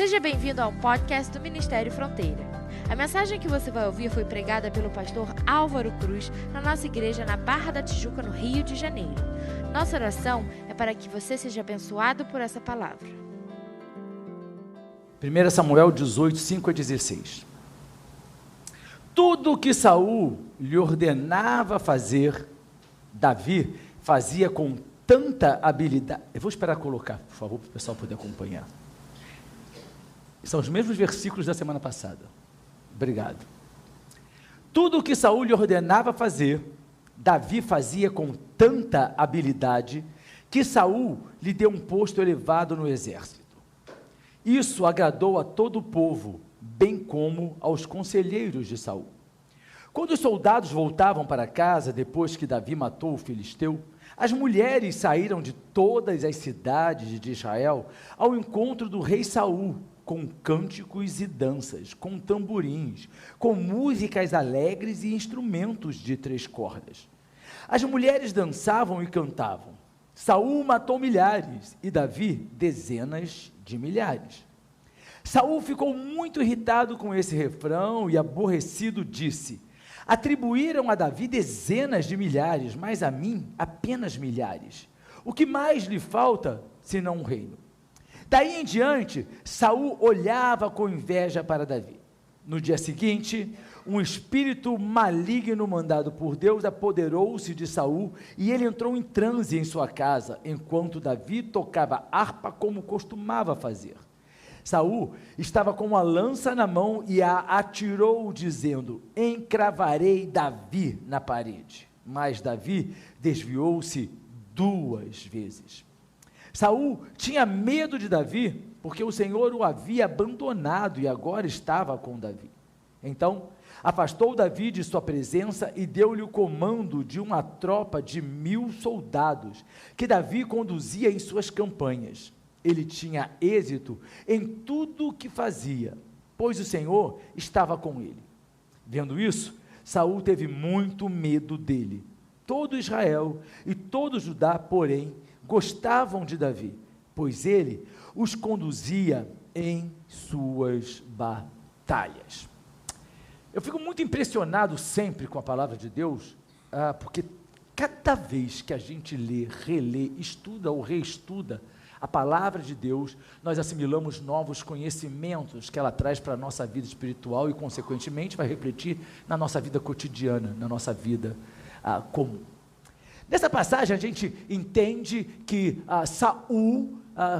Seja bem-vindo ao podcast do Ministério Fronteira. A mensagem que você vai ouvir foi pregada pelo pastor Álvaro Cruz na nossa igreja na Barra da Tijuca, no Rio de Janeiro. Nossa oração é para que você seja abençoado por essa palavra. 1 Samuel 18, 5-16. Tudo o que Saul lhe ordenava fazer, Davi fazia com tanta habilidade. Eu vou esperar colocar, por favor, para o pessoal poder acompanhar. São os mesmos versículos da semana passada. Obrigado. Tudo o que Saul lhe ordenava fazer, Davi fazia com tanta habilidade, que Saul lhe deu um posto elevado no exército. Isso agradou a todo o povo, bem como aos conselheiros de Saul. Quando os soldados voltavam para casa, depois que Davi matou o filisteu, as mulheres saíram de todas as cidades de Israel ao encontro do rei Saul, com cânticos e danças, com tamborins, com músicas alegres e instrumentos de 3 cordas. As mulheres dançavam e cantavam. Saul matou milhares e Davi dezenas de milhares. Saul ficou muito irritado com esse refrão e aborrecido disse: atribuíram a Davi dezenas de milhares, mas a mim apenas milhares. O que mais lhe falta, senão um reino? Daí em diante, Saul olhava com inveja para Davi. No dia seguinte, um espírito maligno mandado por Deus apoderou-se de Saul e ele entrou em transe em sua casa, enquanto Davi tocava harpa como costumava fazer. Saul estava com uma lança na mão e a atirou, dizendo: encravarei Davi na parede. Mas Davi desviou-se 2 vezes. Saul tinha medo de Davi, porque o Senhor o havia abandonado e agora estava com Davi. Então, afastou Davi de sua presença e deu-lhe o comando de uma tropa de 1000 soldados, que Davi conduzia em suas campanhas. Ele tinha êxito em tudo o que fazia, pois o Senhor estava com ele. Vendo isso, Saul teve muito medo dele. Todo Israel e todo Judá, porém, gostavam de Davi, pois ele os conduzia em suas batalhas. Eu fico muito impressionado sempre com a palavra de Deus, porque cada vez que a gente lê, relê, estuda ou reestuda a palavra de Deus, nós assimilamos novos conhecimentos que ela traz para a nossa vida espiritual e, consequentemente, vai refletir na nossa vida cotidiana, na nossa vida comum. Nessa passagem a gente entende que Saul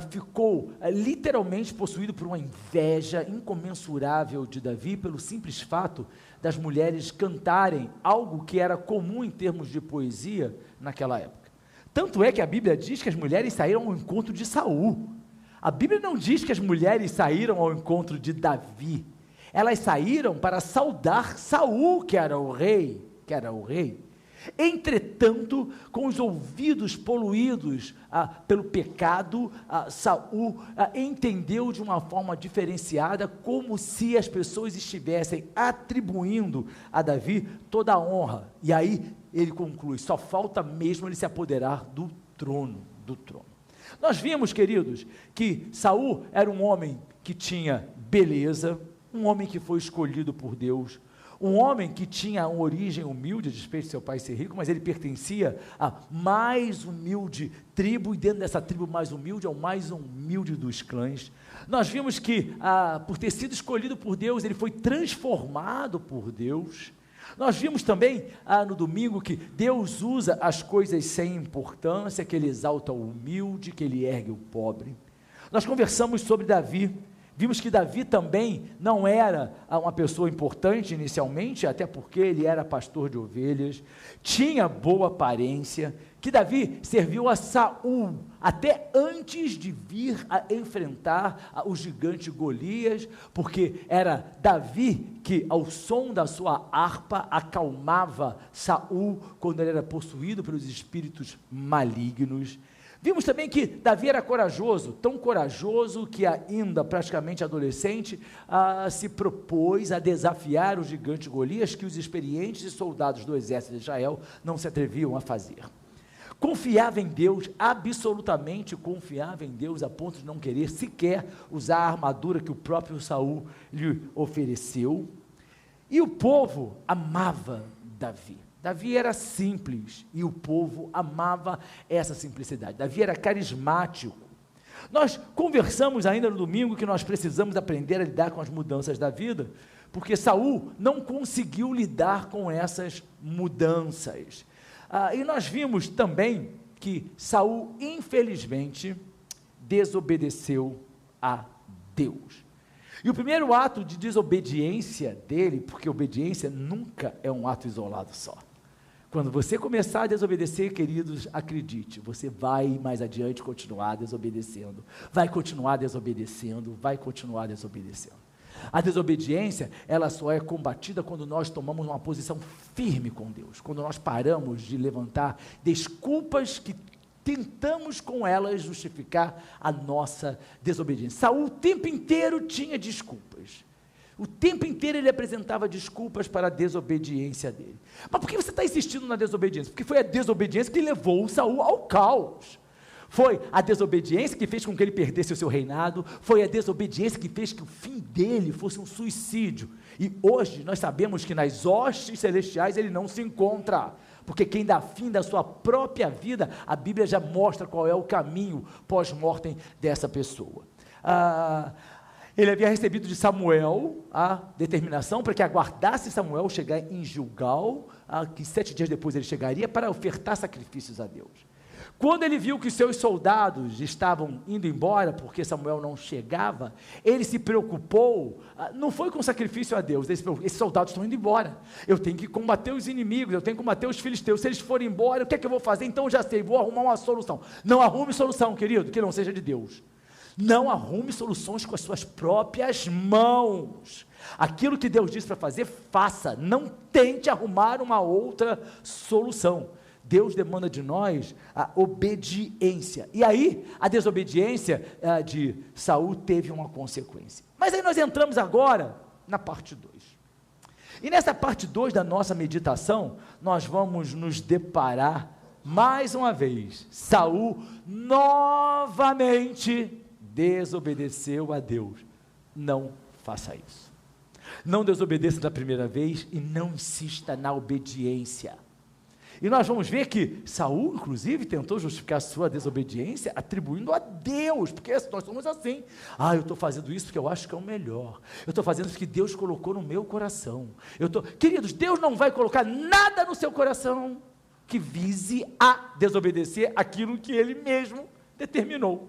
ficou literalmente possuído por uma inveja incomensurável de Davi, pelo simples fato das mulheres cantarem algo que era comum em termos de poesia naquela época. Tanto é que a Bíblia diz que as mulheres saíram ao encontro de Saul. A Bíblia não diz que as mulheres saíram ao encontro de Davi. Elas saíram para saudar Saul, que era o rei. Entretanto, com os ouvidos poluídos pelo pecado, Saul entendeu de uma forma diferenciada, como se as pessoas estivessem atribuindo a Davi toda a honra. E aí ele conclui: só falta mesmo ele se apoderar do trono. Nós vimos, queridos, que Saul era um homem que tinha beleza, um homem que foi escolhido por Deus, um homem que tinha uma origem humilde, a despeito de seu pai ser rico, mas ele pertencia à mais humilde tribo, e dentro dessa tribo mais humilde, é o mais humilde dos clãs. Nós vimos que, por ter sido escolhido por Deus, ele foi transformado por Deus. Nós vimos também, no domingo, que Deus usa as coisas sem importância, que ele exalta o humilde, que ele ergue o pobre. Nós conversamos sobre Davi. Vimos que Davi também não era uma pessoa importante inicialmente, até porque ele era pastor de ovelhas, tinha boa aparência, que Davi serviu a Saul até antes de vir a enfrentar o gigante Golias, porque era Davi que, ao som da sua harpa, acalmava Saul quando ele era possuído pelos espíritos malignos. Vimos também que Davi era corajoso, tão corajoso que ainda praticamente adolescente, se propôs a desafiar o gigante Golias, que os experientes soldados do exército de Israel não se atreviam a fazer. confiava em Deus, absolutamente confiava em Deus, a ponto de não querer sequer usar a armadura que o próprio Saul lhe ofereceu. E o povo amava Davi. Davi era simples e o povo amava essa simplicidade. Davi era carismático. Nós conversamos ainda no domingo que nós precisamos aprender a lidar com as mudanças da vida, porque Saul não conseguiu lidar com essas mudanças. E nós vimos também que Saul, infelizmente, desobedeceu a Deus. E o primeiro ato de desobediência dele, porque obediência nunca é um ato isolado só. Quando você começar a desobedecer, queridos, acredite, você vai mais adiante continuar desobedecendo, vai continuar desobedecendo, vai continuar desobedecendo. A desobediência, ela só é combatida quando nós tomamos uma posição firme com Deus, quando nós paramos de levantar desculpas que tentamos com elas justificar a nossa desobediência. Saul o tempo inteiro tinha desculpas. O tempo inteiro ele apresentava desculpas para a desobediência dele. Mas por que você está insistindo na desobediência? Porque foi a desobediência que levou Saul ao caos. Foi a desobediência que fez com que ele perdesse o seu reinado, foi a desobediência que fez que o fim dele fosse um suicídio. E hoje nós sabemos que nas hostes celestiais ele não se encontra, porque quem dá fim da sua própria vida, a Bíblia já mostra qual é o caminho pós-mortem dessa pessoa. Ele havia recebido de Samuel a determinação para que aguardasse Samuel chegar em Gilgal, que 7 dias depois ele chegaria para ofertar sacrifícios a Deus. Quando ele viu que seus soldados estavam indo embora, porque Samuel não chegava, ele se preocupou, não foi com sacrifício a Deus, esses soldados estão indo embora, eu tenho que combater os inimigos, eu tenho que combater os filisteus, se eles forem embora, o que é que eu vou fazer? Então já sei, vou arrumar uma solução. Não arrume solução, querido, que não seja de Deus. Não arrume soluções com as suas próprias mãos. Aquilo que Deus diz para fazer, faça, não tente arrumar uma outra solução. Deus demanda de nós a obediência. E aí, a desobediência de Saul teve uma consequência. Mas aí nós entramos agora na parte 2. E nessa parte 2 da nossa meditação, nós vamos nos deparar mais uma vez. Saul novamente desobedeceu a Deus. Não faça isso. Não desobedeça da primeira vez e não insista na obediência. E nós vamos ver que Saul, inclusive, tentou justificar a sua desobediência atribuindo a Deus, porque nós somos assim. Eu estou fazendo isso porque eu acho que é o melhor. Eu estou fazendo isso que Deus colocou no meu coração. Queridos, Deus não vai colocar nada no seu coração que vise a desobedecer aquilo que Ele mesmo determinou.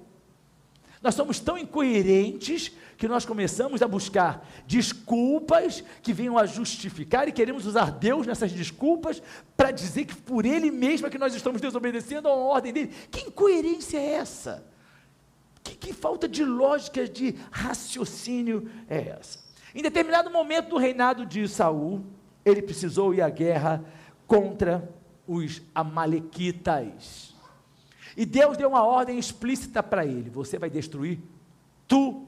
Nós somos tão incoerentes que nós começamos a buscar desculpas que venham a justificar e queremos usar Deus nessas desculpas para dizer que por Ele mesmo é que nós estamos desobedecendo a ordem dEle. Que incoerência é essa? Que falta de lógica, de raciocínio é essa? Em determinado momento do reinado de Saul, ele precisou ir à guerra contra os amalequitas. E Deus deu uma ordem explícita para ele: você vai destruir tudo.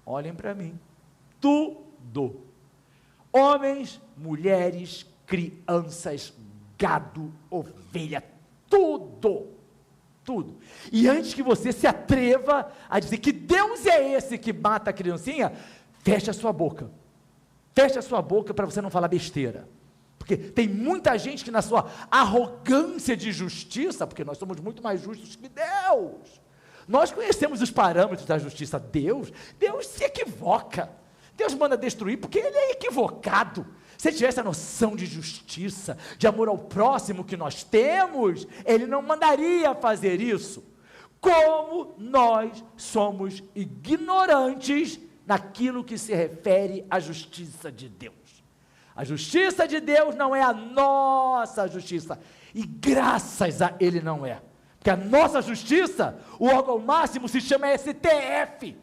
Olhem para mim, tudo. Homens, mulheres, crianças, gado, ovelha, tudo. E antes que você se atreva a dizer que Deus é esse que mata a criancinha, feche a sua boca para você não falar besteira. Porque tem muita gente que na sua arrogância de justiça, porque nós somos muito mais justos que Deus, nós conhecemos os parâmetros da justiça. Deus se equivoca, Deus manda destruir porque Ele é equivocado. Se Ele tivesse a noção de justiça, de amor ao próximo que nós temos, Ele não mandaria fazer isso. Como nós somos ignorantes naquilo que se refere à justiça de Deus. A justiça de Deus não é a nossa justiça, e graças a Ele não é, porque a nossa justiça, o órgão máximo se chama STF.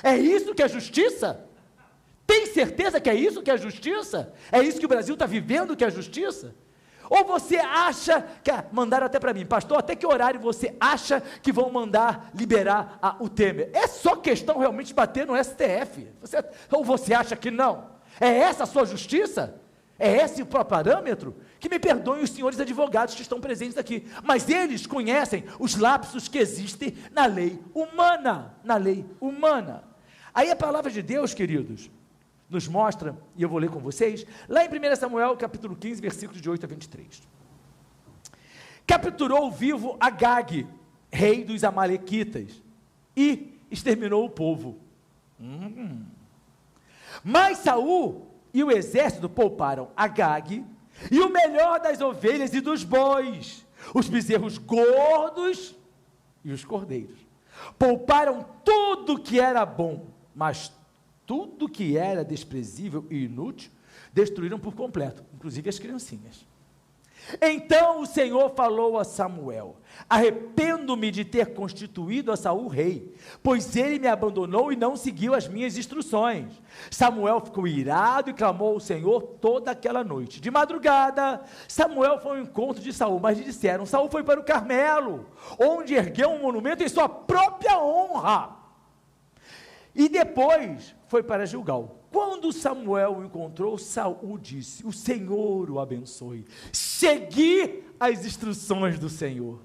É isso que é justiça? Tem certeza que é isso que é justiça? É isso que o Brasil está vivendo que é justiça? Ou você acha que, mandaram até para mim, pastor, até que horário você acha que vão mandar liberar o Temer? É só questão realmente de bater no STF, ou você acha que não? É essa a sua justiça? É esse o parâmetro? Que me perdoem os senhores advogados que estão presentes aqui, mas eles conhecem os lapsos que existem na lei humana, Aí a palavra de Deus, queridos, nos mostra, e eu vou ler com vocês, lá em 1 Samuel, capítulo 15, versículos de 8 a 23. Capturou vivo Agag, rei dos amalequitas, e exterminou o povo. Mas Saul e o exército pouparam Agag, e o melhor das ovelhas e dos bois, os bezerros gordos e os cordeiros. Pouparam tudo que era bom, mas tudo que era desprezível e inútil, destruíram por completo, inclusive as criancinhas. Então o Senhor falou a Samuel: arrependo-me de ter constituído a Saul rei, pois ele me abandonou e não seguiu as minhas instruções. Samuel ficou irado e clamou ao Senhor toda aquela noite. De madrugada, Samuel foi ao encontro de Saul, mas lhe disseram: Saul foi para o Carmelo, onde ergueu um monumento em sua própria honra, e depois foi para Gilgal. Quando Samuel o encontrou, Saul disse: o Senhor o abençoe. Segui as instruções do Senhor.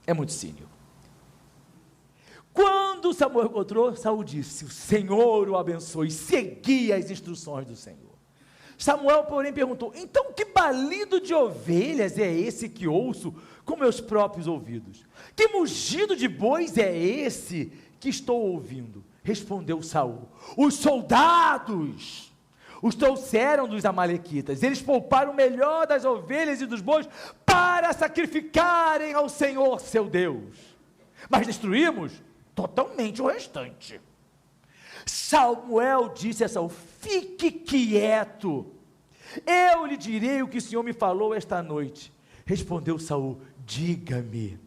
É muito cínico. Quando Samuel encontrou, Saul disse: o Senhor o abençoe. Segui as instruções do Senhor. Samuel, porém, perguntou: então que balido de ovelhas é esse que ouço com meus próprios ouvidos? Que mugido de bois é esse que estou ouvindo? Respondeu Saul: os soldados os trouxeram dos amalequitas, eles pouparam o melhor das ovelhas e dos bois para sacrificarem ao Senhor seu Deus, mas destruímos totalmente o restante. Samuel disse a Saul: fique quieto, eu lhe direi o que o Senhor me falou esta noite. Respondeu Saul: diga-me.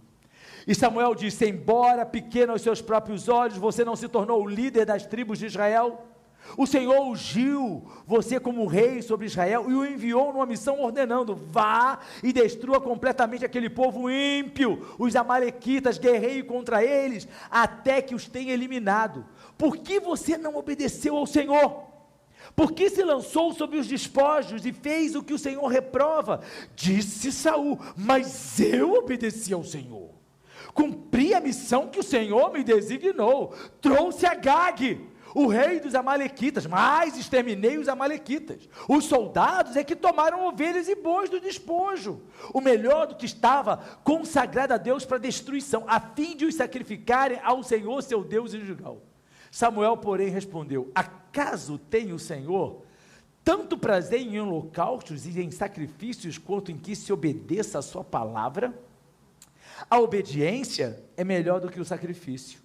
E Samuel disse: embora pequeno aos seus próprios olhos, você não se tornou o líder das tribos de Israel? O Senhor ungiu você como rei sobre Israel e o enviou numa missão ordenando: vá e destrua completamente aquele povo ímpio, os amalequitas, guerreie contra eles, até que os tenha eliminado. Por que você não obedeceu ao Senhor? Por que se lançou sobre os despojos e fez o que o Senhor reprova? Disse Saul: mas eu obedeci ao Senhor, cumpri a missão que o Senhor me designou, trouxe Agag, o rei dos amalequitas, mas exterminei os amalequitas. Os soldados é que tomaram ovelhas e bois do despojo, o melhor do que estava consagrado a Deus para destruição, a fim de os sacrificarem ao Senhor seu Deus em Gilgal. Samuel, porém, respondeu: acaso tem o Senhor tanto prazer em holocaustos e em sacrifícios, quanto em que se obedeça a sua palavra? A obediência é melhor do que o sacrifício,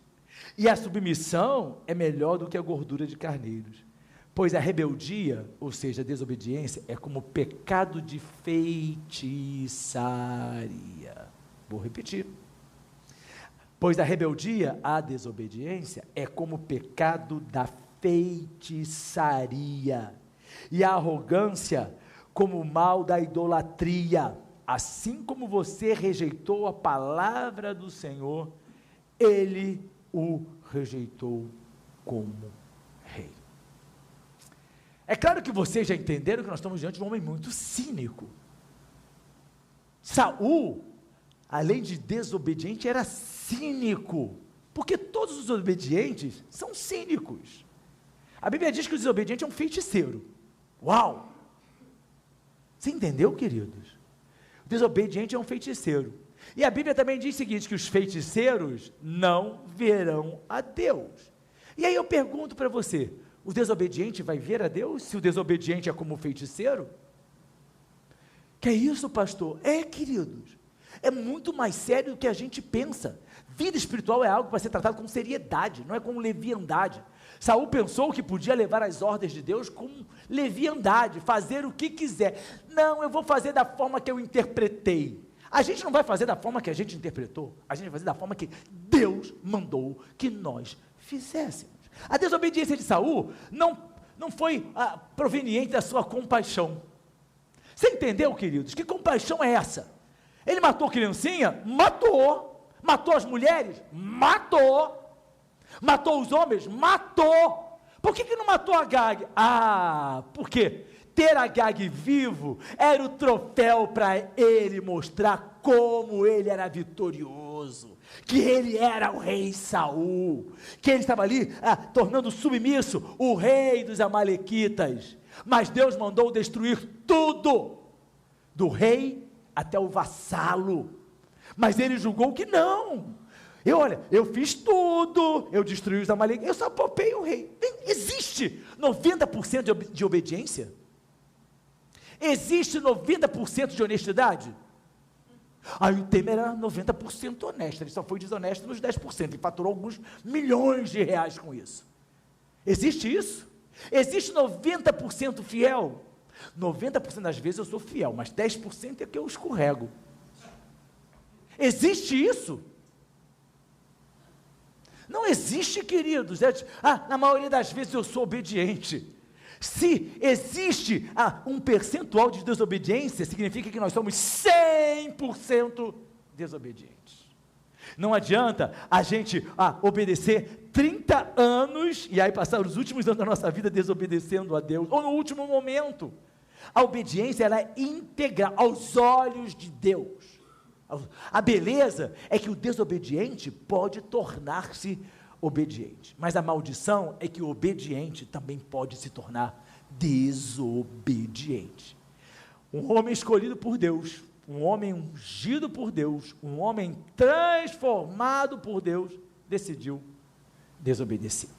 e a submissão é melhor do que a gordura de carneiros, pois a rebeldia, ou seja, a desobediência, é como pecado de feitiçaria. Vou repetir. Pois a rebeldia, a desobediência, é como pecado da feitiçaria, e a arrogância como o mal da idolatria. Assim como você rejeitou a palavra do Senhor, ele o rejeitou como rei. É claro que vocês já entenderam que nós estamos diante de um homem muito cínico. Saul, além de desobediente, era cínico, porque todos os obedientes são cínicos. A Bíblia diz que o desobediente é um feiticeiro. Uau! Você entendeu, queridos? O desobediente é um feiticeiro. E a Bíblia também diz o seguinte, que os feiticeiros não verão a Deus. E aí eu pergunto para você: o desobediente vai ver a Deus, se o desobediente é como o feiticeiro? Que é isso, pastor? É, queridos, é muito mais sério do que a gente pensa. Vida espiritual é algo para ser tratado com seriedade, não é com leviandade. Saul pensou que podia levar as ordens de Deus com leviandade, fazer o que quiser. Não, eu vou fazer da forma que eu interpretei. A gente não vai fazer da forma que a gente interpretou, a gente vai fazer da forma que Deus mandou que nós fizéssemos. A desobediência de Saul não foi proveniente da sua compaixão. Você entendeu, queridos? Que compaixão é essa? Ele matou criancinha? Matou. Matou as mulheres? Matou. Matou os homens? Matou. Por que não matou Agag? Por quê? manter Agag vivo era o troféu para ele mostrar como ele era vitorioso, que ele era o rei Saul, que ele estava ali tornando submisso o rei dos amalequitas. Mas Deus mandou destruir tudo, do rei até o vassalo. Mas ele julgou que não. Eu fiz tudo, eu destruí os amalequitas, eu só poupei o rei. Existe 90% de obediência? Existe 90% de honestidade? Aí o Temer era 90% honesto, ele só foi desonesto nos 10%, ele faturou alguns milhões de reais com isso. Existe isso? Existe 90% fiel? 90% das vezes eu sou fiel, mas 10% é que eu escorrego. Existe isso? Não existe, queridos. Na maioria das vezes eu sou obediente. Se existe um percentual de desobediência, significa que nós somos 100% desobedientes. Não adianta a gente obedecer 30 anos, e aí passar os últimos anos da nossa vida desobedecendo a Deus, ou no último momento. A obediência, ela é integral aos olhos de Deus. A beleza é que o desobediente pode tornar-se obediente, mas a maldição é que o obediente também pode se tornar desobediente. Um homem escolhido por Deus, um homem ungido por Deus, um homem transformado por Deus, decidiu desobedecer.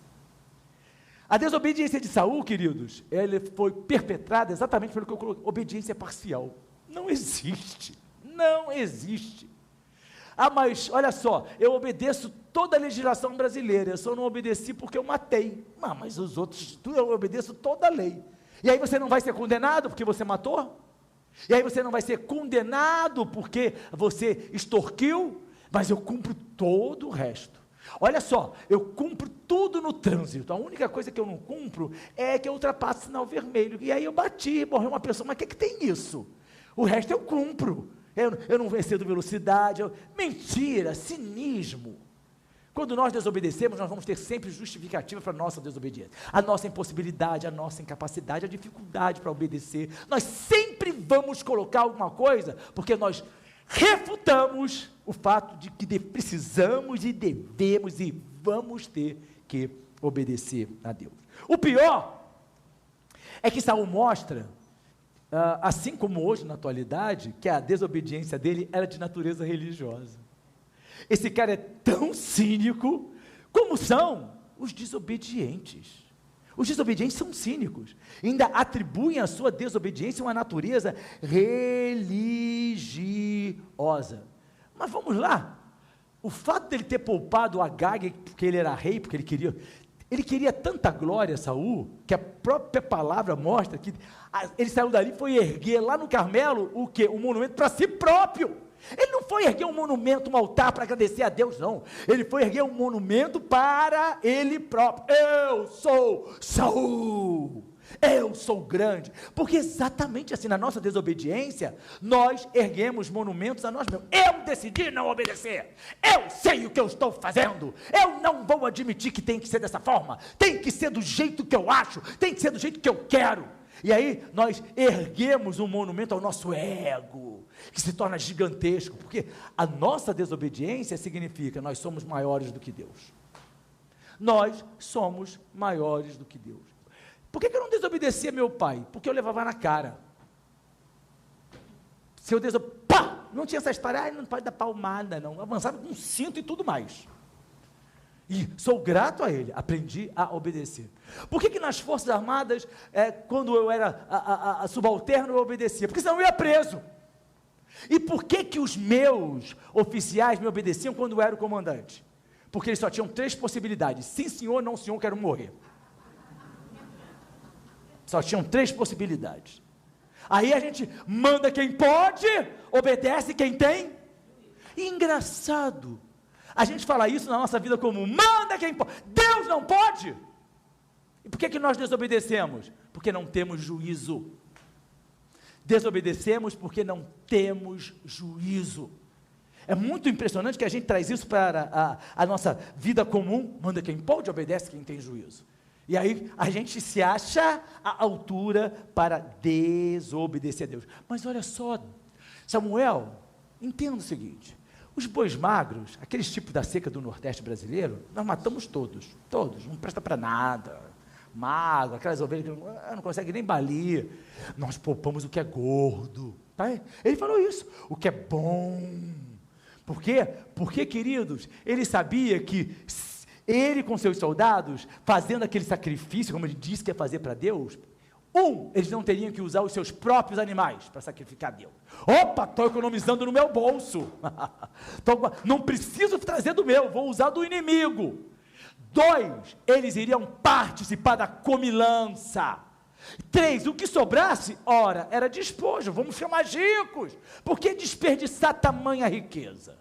A desobediência de Saul, queridos, ela foi perpetrada exatamente pelo que eu coloquei, obediência parcial. Não existe. Não existe. Mas olha só, eu obedeço toda a legislação brasileira, eu só não obedeci porque eu matei. Mas os outros, eu obedeço toda a lei. E aí você não vai ser condenado porque você matou? E aí você não vai ser condenado porque você extorquiu? Mas eu cumpro todo o resto. Olha só, eu cumpro tudo no trânsito. A única coisa que eu não cumpro é que eu ultrapasso o sinal vermelho. E aí eu bati, morreu uma pessoa. Mas o que tem isso? O resto eu cumpro. Eu não excedo velocidade. Mentira, cinismo. Quando nós desobedecemos, nós vamos ter sempre justificativa para a nossa desobediência. A nossa impossibilidade, a nossa incapacidade, a dificuldade para obedecer. Nós sempre vamos colocar alguma coisa, porque nós refutamos o fato de que precisamos e devemos e vamos ter que obedecer a Deus. O pior é que Saul mostra, assim como hoje na atualidade, que a desobediência dele era de natureza religiosa. Esse cara é tão cínico como são os desobedientes. Os desobedientes são cínicos, ainda atribuem a sua desobediência uma natureza religiosa. Mas vamos lá, o fato dele ter poupado Agag, porque ele era rei, porque ele queria tanta glória, Saul, que a própria palavra mostra que ele saiu dali e foi erguer lá no Carmelo, o quê? Um monumento para si próprio. Ele não foi erguer um monumento, um altar para agradecer a Deus, não. Ele foi erguer um monumento para ele próprio. Eu sou Saul, eu sou grande. Porque exatamente assim, na nossa desobediência, nós erguemos monumentos a nós mesmos. Eu decidi não obedecer. Eu sei o que eu estou fazendo. Eu não vou admitir que tem que ser dessa forma. Tem que ser do jeito que eu acho. Tem que ser do jeito que eu quero. E aí nós erguemos um monumento ao nosso ego, que se torna gigantesco, porque a nossa desobediência significa nós somos maiores do que Deus. Nós somos maiores do que Deus. Por que eu não desobedecia meu pai? Porque eu levava na cara. Se eu não tinha essa história, não pode dar palmada não, eu avançava com cinto e tudo mais. E sou grato a ele, aprendi a obedecer. Por que nas Forças Armadas, quando eu era subalterno, eu obedecia? Porque senão eu ia preso. E por que os meus oficiais me obedeciam quando eu era o comandante? Porque eles só tinham 3 possibilidades: sim senhor, não senhor, quero morrer. Só tinham 3 possibilidades. Aí a gente manda quem pode, obedece quem tem. E engraçado, a gente fala isso na nossa vida comum, manda quem pode, Deus não pode. E por que nós desobedecemos? Porque não temos juízo. Desobedecemos porque não temos juízo. É muito impressionante que a gente traz isso para a nossa vida comum, manda quem pode, obedece quem tem juízo. E aí a gente se acha à altura para desobedecer a Deus. Mas olha só, Samuel, entenda o seguinte: os bois magros, aqueles tipos da seca do Nordeste brasileiro, nós matamos todos, não presta para nada. Magro, aquelas ovelhas que não conseguem nem balir. Nós poupamos o que é gordo. Tá? Ele falou isso, o que é bom. Por quê? Porque, queridos, ele sabia que ele com seus soldados, fazendo aquele sacrifício, como ele disse que ia fazer para Deus, eles não teriam que usar os seus próprios animais para sacrificar a Deus. Opa, estou economizando no meu bolso. Não preciso trazer do meu, vou usar do inimigo. 2, eles iriam participar da comilança. 3, o que sobrasse, ora, era despojo, vamos ser mais ricos. Por que desperdiçar tamanha riqueza?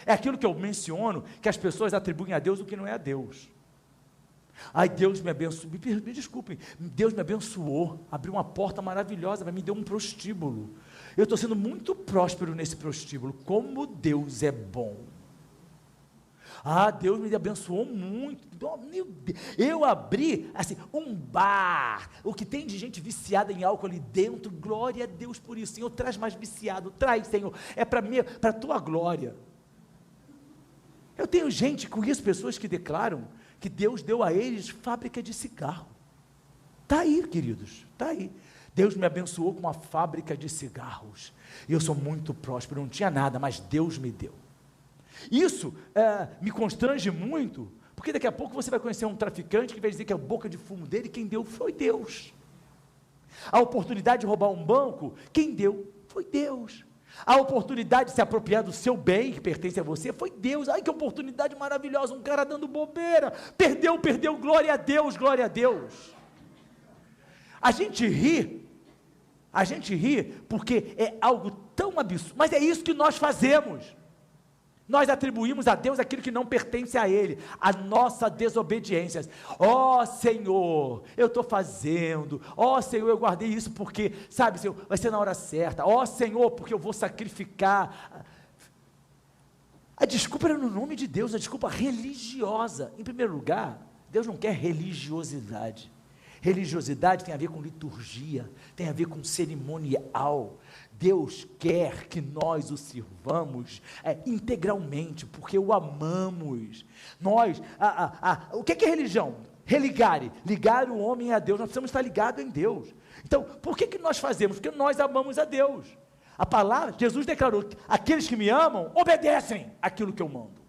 É aquilo que eu menciono, que as pessoas atribuem a Deus o que não é a Deus. Ai, Deus me abençoou, me desculpem, Deus me abençoou, abriu uma porta maravilhosa, me deu um prostíbulo. Eu estou sendo muito próspero nesse prostíbulo. Como Deus é bom. Ah, Deus me abençoou muito. Oh, meu Deus. Eu abri assim, um bar. O que tem de gente viciada em álcool ali dentro, glória a Deus por isso. Senhor, traz mais viciado, traz, Senhor. É para a tua glória. Eu tenho gente, conheço pessoas que declaram que Deus deu a eles fábrica de cigarro. Está aí, queridos, está aí. Deus me abençoou com uma fábrica de cigarros. E eu sou muito próspero, não tinha nada, mas Deus me deu. Isso me constrange muito, porque daqui a pouco você vai conhecer um traficante que vai dizer que a boca de fumo dele, quem deu foi Deus. A oportunidade de roubar um banco, quem deu foi Deus. A oportunidade de se apropriar do seu bem, que pertence a você, foi Deus. Ai, que oportunidade maravilhosa, um cara dando bobeira, perdeu, glória a Deus, glória a Deus. A gente ri porque é algo tão absurdo, mas é isso que nós fazemos. Nós atribuímos a Deus aquilo que não pertence a Ele, a nossa desobediência. Ó Senhor, eu estou fazendo, ó Senhor, eu guardei isso porque, sabe, Senhor, vai ser na hora certa, ó Senhor, porque eu vou sacrificar. A desculpa era no nome de Deus, a desculpa religiosa. Em primeiro lugar, Deus não quer religiosidade. Religiosidade tem a ver com liturgia, tem a ver com cerimonial. Deus quer que nós o sirvamos integralmente, porque o amamos. O que é religião? Ligar o homem a Deus. Nós precisamos estar ligados em Deus. Então, por que nós fazemos? Porque nós amamos a Deus. A palavra, Jesus declarou, aqueles que me amam, obedecem aquilo que eu mando.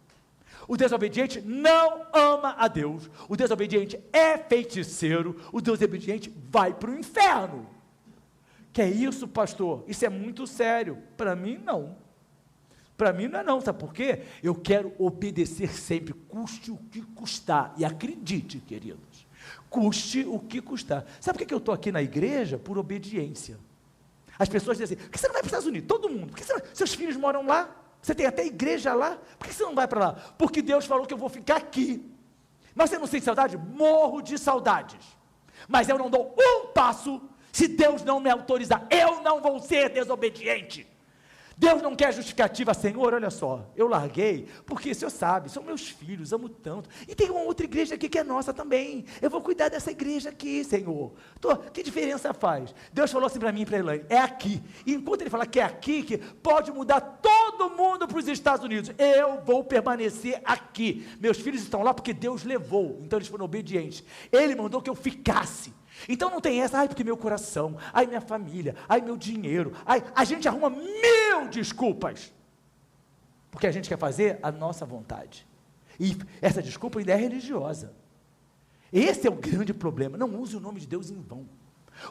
O desobediente não ama a Deus, o desobediente é feiticeiro, o desobediente vai para o inferno. Que é isso, pastor? Isso é muito sério. Para mim, não. Para mim não é não, sabe por quê? Eu quero obedecer sempre, custe o que custar. E acredite, queridos, custe o que custar. Sabe por que eu estou aqui na igreja? Por obediência. As pessoas dizem assim, por que você não vai para os Estados Unidos? Todo mundo. Por que seus filhos moram lá? Você tem até igreja lá, por que você não vai para lá? Porque Deus falou que eu vou ficar aqui. Mas você não sente saudade? Morro de saudades. Mas eu não dou um passo, se Deus não me autorizar. Eu não vou ser desobediente. Deus não quer justificativa, Senhor, olha só, eu larguei, porque o Senhor sabe, são meus filhos, amo tanto, e tem uma outra igreja aqui que é nossa também, eu vou cuidar dessa igreja aqui, Senhor, que diferença faz? Deus falou assim para mim e para Elaine, é aqui, e enquanto Ele fala que é aqui, que pode mudar todo mundo para os Estados Unidos, eu vou permanecer aqui, meus filhos estão lá porque Deus levou, então eles foram obedientes, Ele mandou que eu ficasse. Então não tem essa, ai porque meu coração, ai minha família, ai meu dinheiro, ai, a gente arruma 1000 desculpas, porque a gente quer fazer a nossa vontade, e essa desculpa ainda é religiosa. Esse é o grande problema. Não use o nome de Deus em vão.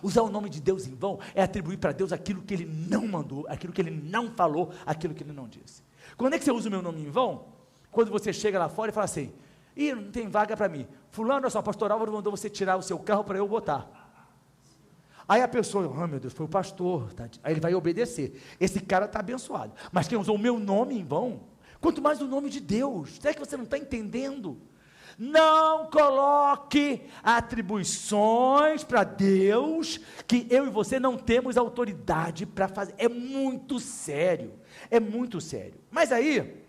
Usar o nome de Deus em vão é atribuir para Deus aquilo que Ele não mandou, aquilo que Ele não falou, aquilo que Ele não disse. Quando é que você usa o meu nome em vão? Quando você chega lá fora e fala assim, ih, não tem vaga para mim. Fulano, só, pastor Álvaro mandou você tirar o seu carro para eu botar. Aí a pessoa, oh meu Deus, foi o pastor. Tá? Aí ele vai obedecer. Esse cara está abençoado. Mas quem usou o meu nome em vão, quanto mais o nome de Deus. Será que você não está entendendo? Não coloque atribuições para Deus que eu e você não temos autoridade para fazer. É muito sério. É muito sério. Mas aí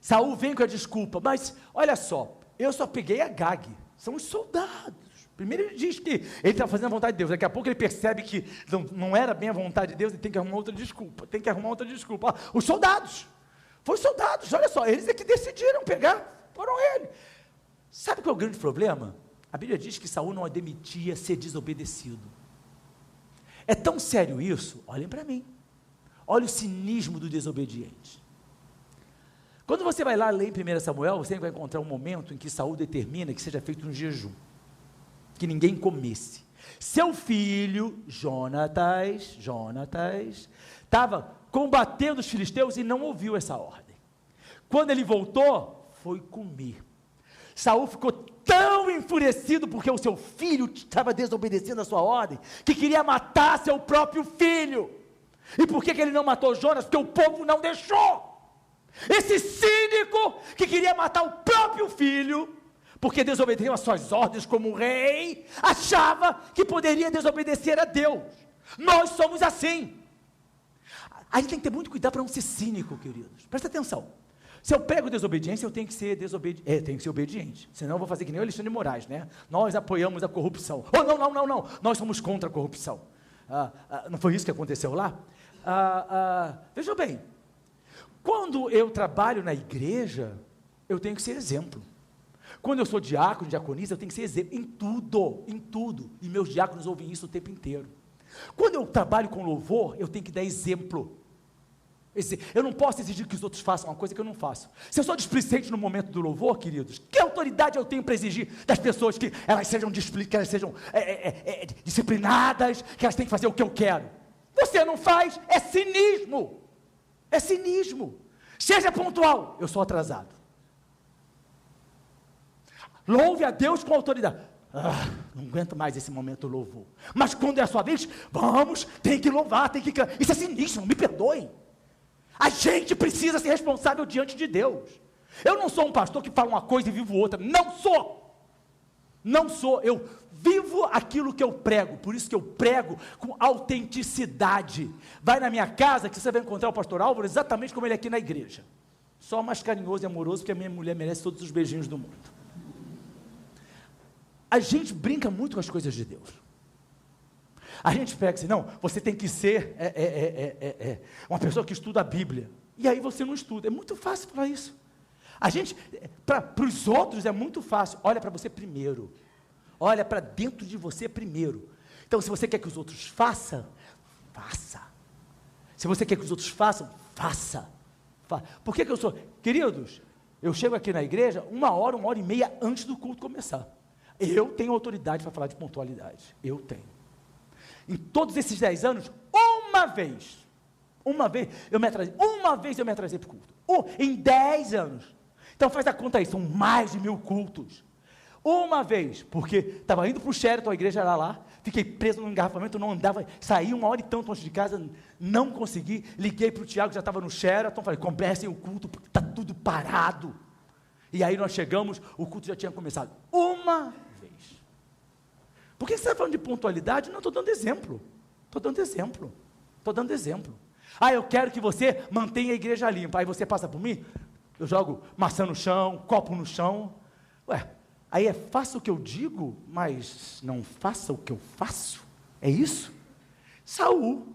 Saul vem com a desculpa, mas olha só, eu só peguei a Gag, São os soldados. Primeiro ele diz que ele está fazendo a vontade de Deus, daqui a pouco ele percebe que não era bem a vontade de Deus e tem que arrumar outra desculpa, os soldados, foi os soldados, olha só, eles é que decidiram pegar, foram ele. Sabe qual é o grande problema? A Bíblia diz que Saul não admitia ser desobedecido. É tão sério isso, olhem para mim, olha o cinismo do desobediente. Quando você vai lá ler em 1 Samuel, você vai encontrar um momento em que Saul determina que seja feito um jejum, que ninguém comesse. Seu filho, Jonatas, estava combatendo os filisteus e não ouviu essa ordem. Quando ele voltou, foi comer. Saul ficou tão enfurecido porque o seu filho estava desobedecendo a sua ordem, que queria matar seu próprio filho. E por que ele não matou Jonas? Porque o povo não deixou. Esse cínico que queria matar o próprio filho, porque desobedeceu às suas ordens como rei, achava que poderia desobedecer a Deus. Nós somos assim. A gente tem que ter muito cuidado para não ser cínico, queridos. Presta atenção. Se eu prego desobediência, eu tenho que ser tenho que ser obediente. Senão eu vou fazer que nem o Alexandre de Moraes, né? Nós apoiamos a corrupção. Oh, não. Nós somos contra a corrupção. Não foi isso que aconteceu lá? Veja bem. Quando eu trabalho na igreja, eu tenho que ser exemplo. Quando eu sou diácono, diaconisa, eu tenho que ser exemplo em tudo, e meus diáconos ouvem isso o tempo inteiro. Quando eu trabalho com louvor, eu tenho que dar exemplo. Eu não posso exigir que os outros façam uma coisa que eu não faço. Se eu sou displicente no momento do louvor, queridos, que autoridade eu tenho para exigir das pessoas que elas sejam disciplinadas, que elas têm que fazer o que eu quero? Você não faz, é cinismo. É cinismo. Seja pontual, eu sou atrasado. Louve a Deus com autoridade. Não aguento mais esse momento do louvor. Mas quando é a sua vez, tem que louvar, tem que cantar. Isso é cinismo, me perdoem. A gente precisa ser responsável diante de Deus. Eu não sou um pastor que fala uma coisa e vivo outra. Não sou. Eu vivo aquilo que eu prego. Por isso que eu prego com autenticidade. Vai na minha casa que você vai encontrar o pastor Álvaro exatamente como ele é aqui na igreja. Só mais carinhoso e amoroso, porque a minha mulher merece todos os beijinhos do mundo. A gente brinca muito com as coisas de Deus. A gente pega assim, não, você tem que ser uma pessoa que estuda a Bíblia. E aí você não estuda. É muito fácil falar isso. A gente, para os outros é muito fácil. Olha para você primeiro. Olha para dentro de você primeiro. Então, se você quer que os outros façam, faça. Se você quer que os outros façam, faça. Por que eu sou? Queridos, eu chego aqui na igreja 1 hora e meia antes do culto começar. Eu tenho autoridade para falar de pontualidade. Eu tenho. Em todos esses 10 anos, uma vez eu me atrasei para o culto. Em 10 anos. Então faz a conta aí, são mais de 1000 cultos. Uma vez, porque estava indo para o Sheraton, a igreja era lá, fiquei preso no engarrafamento, não andava, saí 1 hora e tanto antes de casa, não consegui, liguei para o Tiago, já estava no Sheraton, falei, comecem o culto, porque está tudo parado. E aí nós chegamos, o culto já tinha começado. Uma vez. Por que você está falando de pontualidade? Não, estou dando exemplo. Eu quero que você mantenha a igreja limpa. Aí você passa por mim, eu jogo maçã no chão, copo no chão. Aí faça o que eu digo, mas não faça o que eu faço? É isso? Saul.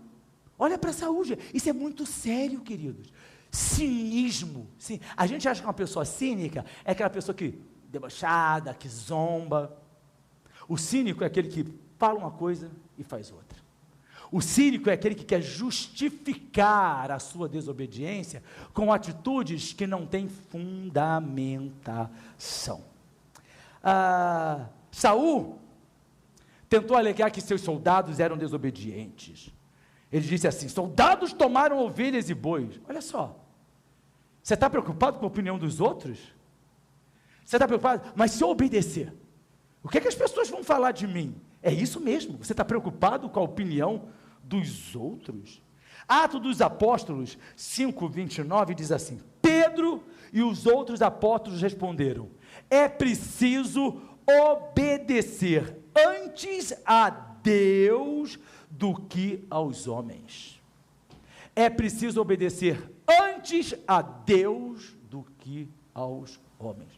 Olha para Saul, gente. Isso é muito sério, queridos. Cinismo. Sim. A gente acha que uma pessoa cínica é aquela pessoa que debochada, que zomba. O cínico é aquele que fala uma coisa e faz outra. O cínico é aquele que quer justificar a sua desobediência com atitudes que não têm fundamentação. Saul tentou alegar que seus soldados eram desobedientes. Ele disse assim: soldados tomaram ovelhas e bois. Olha só, você está preocupado com a opinião dos outros? Você está preocupado? Mas se eu obedecer, o que é que as pessoas vão falar de mim? É isso mesmo, você está preocupado com a opinião dos outros? Atos dos Apóstolos 5:29 diz assim: Pedro e os outros apóstolos responderam: é preciso obedecer antes a Deus do que aos homens. É preciso obedecer antes a Deus do que aos homens.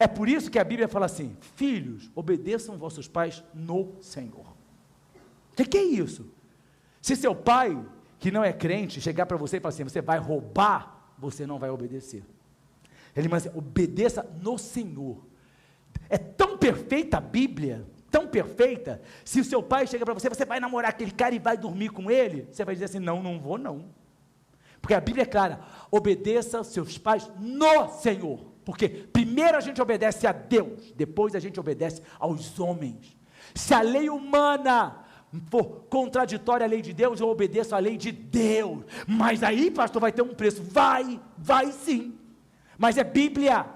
É por isso que a Bíblia fala assim: filhos, obedeçam vossos pais no Senhor. O que é isso? Se seu pai, que não é crente, chegar para você e falar assim: você vai roubar, você não vai obedecer. Ele diz assim: obedeça no Senhor. É tão perfeita a Bíblia, tão perfeita. Se o seu pai chega para você: você vai namorar aquele cara e vai dormir com ele, você vai dizer assim: não, não vou não. Porque a Bíblia é clara: obedeça aos seus pais no Senhor. Porque primeiro a gente obedece a Deus, depois a gente obedece aos homens. Se a lei humana for contraditória à lei de Deus, eu obedeço à lei de Deus. Mas aí, pastor, vai ter um preço. Vai sim. Mas é Bíblia.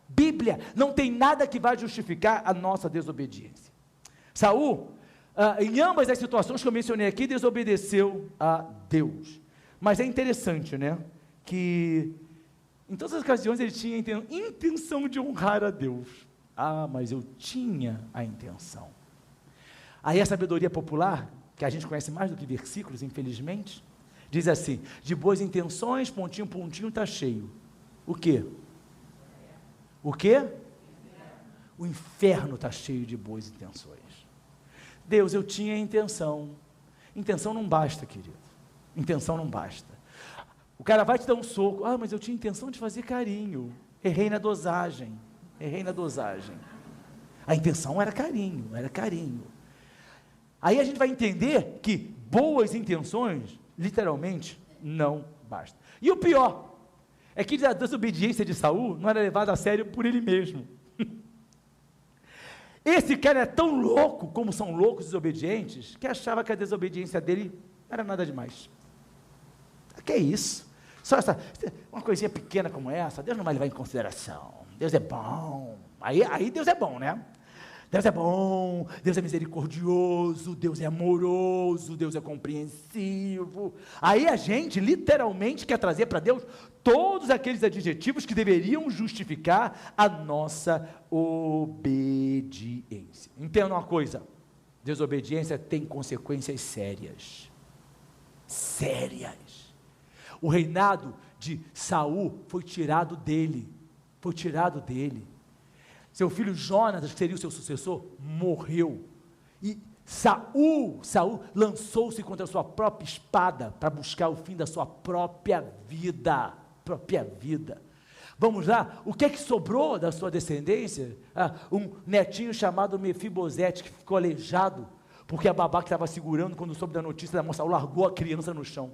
Bíblia. Não tem nada que vai justificar a nossa desobediência. Saul, em ambas as situações que eu mencionei aqui, desobedeceu a Deus. Mas é interessante, né? Que em todas as ocasiões ele tinha intenção de honrar a Deus. Mas eu tinha a intenção. Aí a sabedoria popular, que a gente conhece mais do que versículos, infelizmente, diz assim: de boas intenções, pontinho, pontinho, está cheio. O quê? O quê? O inferno está cheio de boas intenções. Deus, eu tinha a intenção. Intenção não basta, querido. Intenção não basta. O cara vai te dar um soco: mas eu tinha intenção de fazer carinho. Errei na dosagem. A intenção era carinho. Aí a gente vai entender que boas intenções, literalmente, não bastam. E o pior é que a desobediência de Saul não era levada a sério por ele mesmo. Esse cara é tão louco, como são loucos desobedientes, que achava que a desobediência dele não era nada demais. Que é isso? Só uma coisinha pequena como essa, Deus não vai levar em consideração. Deus é bom. Aí Deus é bom, né? Deus é bom, Deus é misericordioso, Deus é amoroso, Deus é compreensivo. Aí a gente literalmente quer trazer para Deus todos aqueles adjetivos que deveriam justificar a nossa obediência. Entenda uma coisa: desobediência tem consequências sérias. O reinado de Saul foi tirado dele. Seu filho Jonatas, que seria o seu sucessor, morreu. E Saul lançou-se contra a sua própria espada para buscar o fim da sua própria vida. Vamos lá, o que é que sobrou da sua descendência? Um netinho chamado Mefibosete, que ficou aleijado, porque a babá que estava segurando, quando soube da notícia da moça, largou a criança no chão.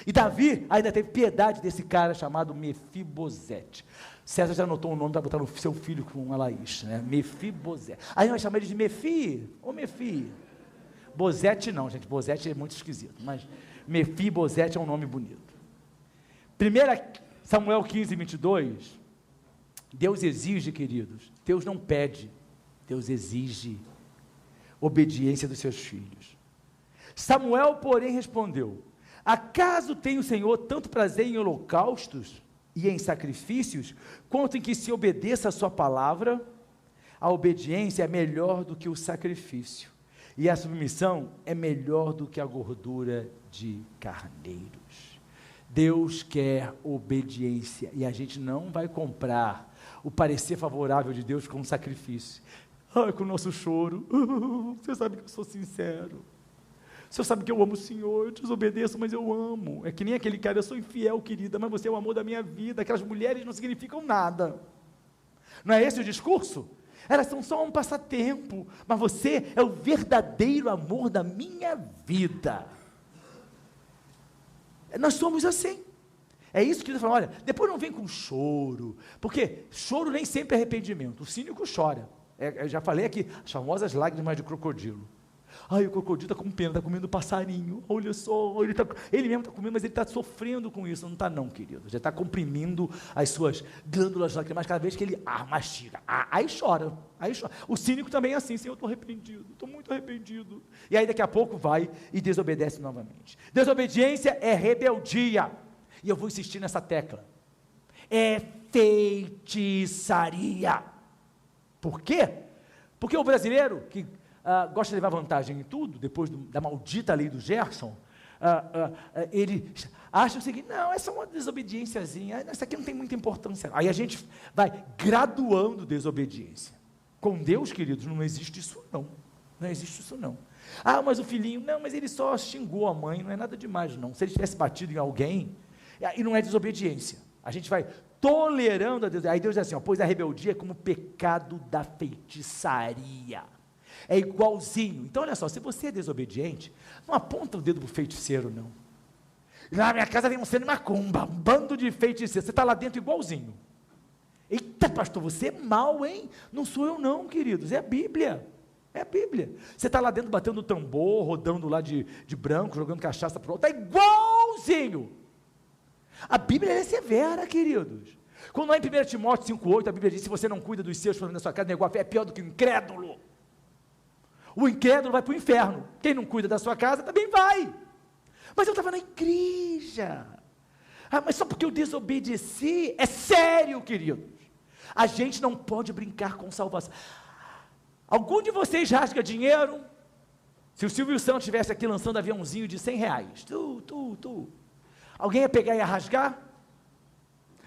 E Davi ainda teve piedade desse cara chamado Mefibosete. César já anotou um nome para botar no seu filho com a Laís, né? Mefibosete. Aí vai chamar ele de Mefi. Bosete não, gente, Bosete é muito esquisito, mas Mefibosete é um nome bonito. 1 Samuel 15, 22, Deus exige, queridos, Deus não pede, Deus exige obediência dos seus filhos. Samuel, porém, respondeu: acaso tem o Senhor tanto prazer em holocaustos e em sacrifícios, quanto em que se obedeça a sua palavra? A obediência é melhor do que o sacrifício, e a submissão é melhor do que a gordura de carneiros. Deus quer obediência, e a gente não vai comprar o parecer favorável de Deus com sacrifício. Com o nosso choro, você sabe que eu sou sincero, o Senhor sabe que eu amo o Senhor, eu desobedeço, mas eu amo. É que nem aquele cara: eu sou infiel, querida, mas você é o amor da minha vida. Aquelas mulheres não significam nada. Não é esse o discurso? Elas são só um passatempo, mas você é o verdadeiro amor da minha vida. Nós somos assim. É isso que ele fala: olha, depois não vem com choro, porque choro nem sempre é arrependimento. O cínico chora. Eu já falei aqui, as famosas lágrimas de crocodilo. O crocodilo está com pena, está comendo passarinho, olha só, ele mesmo está comendo, mas ele está sofrendo com isso. Não está não, querido, já está comprimindo as suas glândulas lacrimais cada vez que ele mastiga, aí chora. O cínico também é assim: Senhor, eu estou arrependido, estou muito arrependido, e aí daqui a pouco vai e desobedece novamente. Desobediência é rebeldia, e eu vou insistir nessa tecla, é feitiçaria. Por quê? Porque o brasileiro que gosta de levar vantagem em tudo, depois da maldita lei do Gerson, ele acha o seguinte: não, essa é uma desobediênciazinha, essa aqui não tem muita importância. Aí a gente vai graduando desobediência. Com Deus, queridos, não existe isso não. Não existe isso não. Mas o filhinho, não, mas ele só xingou a mãe, não é nada demais não. Se ele tivesse batido em alguém, e não é desobediência. A gente vai tolerando a Deus. Aí Deus diz assim: pois a rebeldia é como o pecado da feitiçaria. É igualzinho. Então olha só, se você é desobediente, não aponta o dedo para o feiticeiro não. Na minha casa vem um sendo macumba, um bando de feiticeiros, você está lá dentro igualzinho. Eita pastor, você é mau, hein? Não sou eu não, queridos, é a Bíblia. É a Bíblia. Você está lá dentro batendo tambor, rodando lá de branco, jogando cachaça para o outro, está igualzinho. A Bíblia é severa, queridos. Quando lá em 1 Timóteo 5,8, a Bíblia diz: se você não cuida dos seus, na sua casa, negócio é pior do que o incrédulo. O incrédulo vai para o inferno. Quem não cuida da sua casa também vai. Mas eu estava na igreja. Mas só porque eu desobedeci, é sério, queridos. A gente não pode brincar com salvação. Algum de vocês rasga dinheiro? Se o Silvio Santos estivesse aqui lançando aviãozinho de R$100, alguém ia pegar e ia rasgar?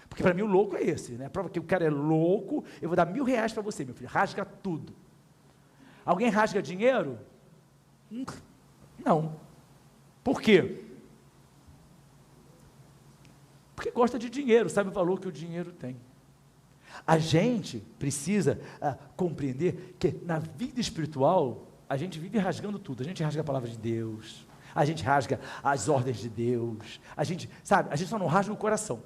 Porque para mim o louco é esse, né? A prova que o cara é louco, eu vou dar R$1.000 para você, meu filho, rasga tudo. Alguém rasga dinheiro? Não. Por quê? Porque gosta de dinheiro, sabe o valor que o dinheiro tem. A gente precisa compreender que na vida espiritual, a gente vive rasgando tudo. A gente rasga a palavra de Deus, a gente rasga as ordens de Deus, a gente só não rasga o coração.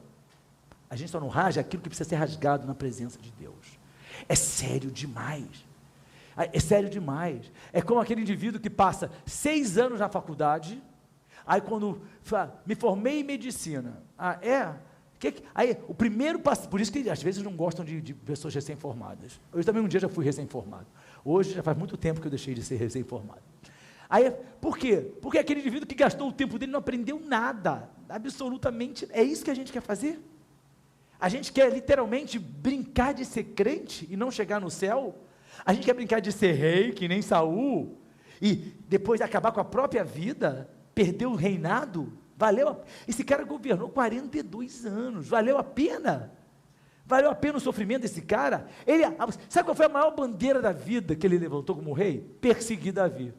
A gente só não rasga aquilo que precisa ser rasgado na presença de Deus. É sério demais. É sério demais. É como aquele indivíduo que passa 6 anos na faculdade, aí quando me formei em medicina, aí o primeiro passo, por isso que às vezes não gostam de pessoas recém-formadas. Eu também um dia já fui recém-formado. Hoje já faz muito tempo que eu deixei de ser recém-formado. Aí, por quê? Porque aquele indivíduo que gastou o tempo dele não aprendeu nada, absolutamente. É isso que a gente quer fazer? A gente quer literalmente brincar de ser crente e não chegar no céu? A gente quer brincar de ser rei, que nem Saul, e depois acabar com a própria vida, perder o reinado? Esse cara governou 42 anos, valeu a pena? Valeu a pena o sofrimento desse cara? Sabe qual foi a maior bandeira da vida que ele levantou como rei? Perseguir Davi.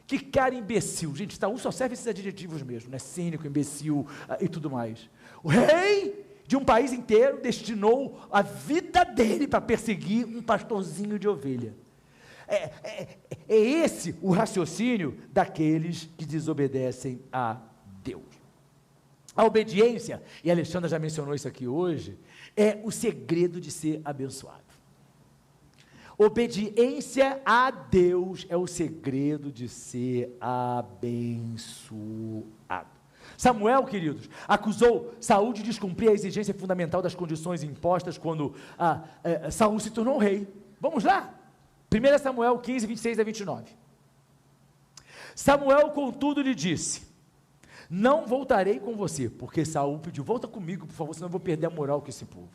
Que cara imbecil, gente, Saul só serve esses adjetivos mesmo, né? Cínico, imbecil e tudo mais. O rei de um país inteiro destinou a vida dele para perseguir um pastorzinho de ovelha. É esse o raciocínio daqueles que desobedecem a Deus. A obediência, e a Alexandra já mencionou isso aqui hoje, é o segredo de ser abençoado. Obediência a Deus é o segredo de ser abençoado. Samuel, queridos, acusou Saul de descumprir a exigência fundamental das condições impostas quando Saul se tornou rei. Vamos lá? 1 Samuel 15, 26 a 29. Samuel, contudo, lhe disse: não voltarei com você, porque Saul pediu: volta comigo, por favor, senão eu vou perder a moral com esse povo.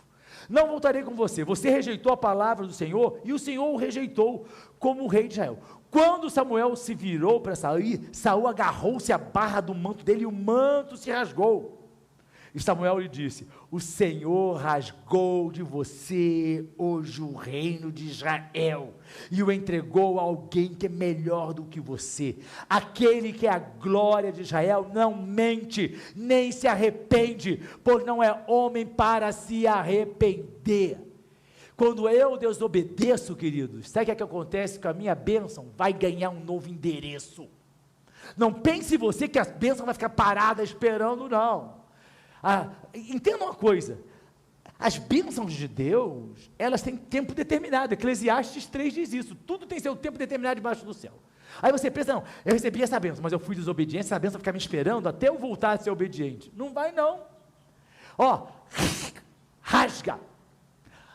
Não voltarei com você, você rejeitou a palavra do Senhor, e o Senhor o rejeitou como o rei de Israel. Quando Samuel se virou para sair, Saul agarrou-se à barra do manto dele, e o manto se rasgou. E Samuel lhe disse: o Senhor rasgou de você hoje o reino de Israel, e o entregou a alguém que é melhor do que você. Aquele que é a glória de Israel não mente, nem se arrepende, pois não é homem para se arrepender. Quando eu desobedeço, queridos, sabe o que acontece com a minha bênção? Vai ganhar um novo endereço. Não pense você que a bênção vai ficar parada esperando, não. Entenda uma coisa: as bênçãos de Deus, elas têm tempo determinado. Eclesiastes 3 diz isso: tudo tem seu tempo determinado debaixo do céu. Aí você pensa: não, eu recebi essa bênção, mas eu fui desobediente, essa bênção vai ficar me esperando até eu voltar a ser obediente. Não vai não.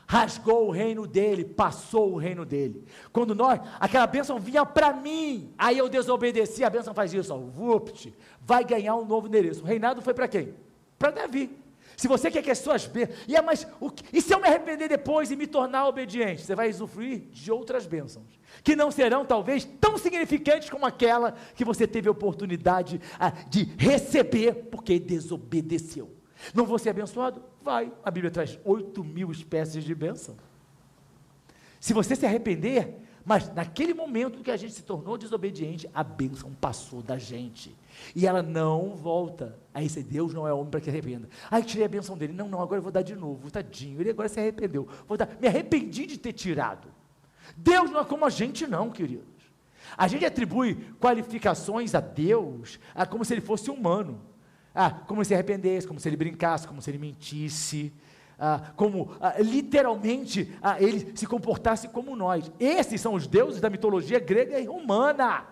Rasgou o reino dele, passou o reino dele. Quando aquela bênção vinha para mim, aí eu desobedeci, a bênção faz isso, vupt, vai ganhar um novo endereço. O reinado foi para quem? Para Davi. Se você quer que as suas bênçãos... E se eu me arrepender depois e me tornar obediente? Você vai usufruir de outras bênçãos, que não serão talvez tão significantes como aquela que você teve a oportunidade de receber, porque desobedeceu. Não vou ser abençoado? Vai. A Bíblia traz 8.000 espécies de bênção. Se você se arrepender, mas naquele momento que a gente se tornou desobediente, a bênção passou da gente. E ela não volta. Aí esse Deus não é homem para que arrependa. Aí tirei a bênção dele. Não, agora eu vou dar de novo. Tadinho, ele agora se arrependeu. Me arrependi de ter tirado. Deus não é como a gente não, queridos. A gente atribui qualificações a Deus como se ele fosse humano. Como se arrependesse, como se ele brincasse, como se ele mentisse. Literalmente ele se comportasse como nós. Esses são os deuses da mitologia grega e romana.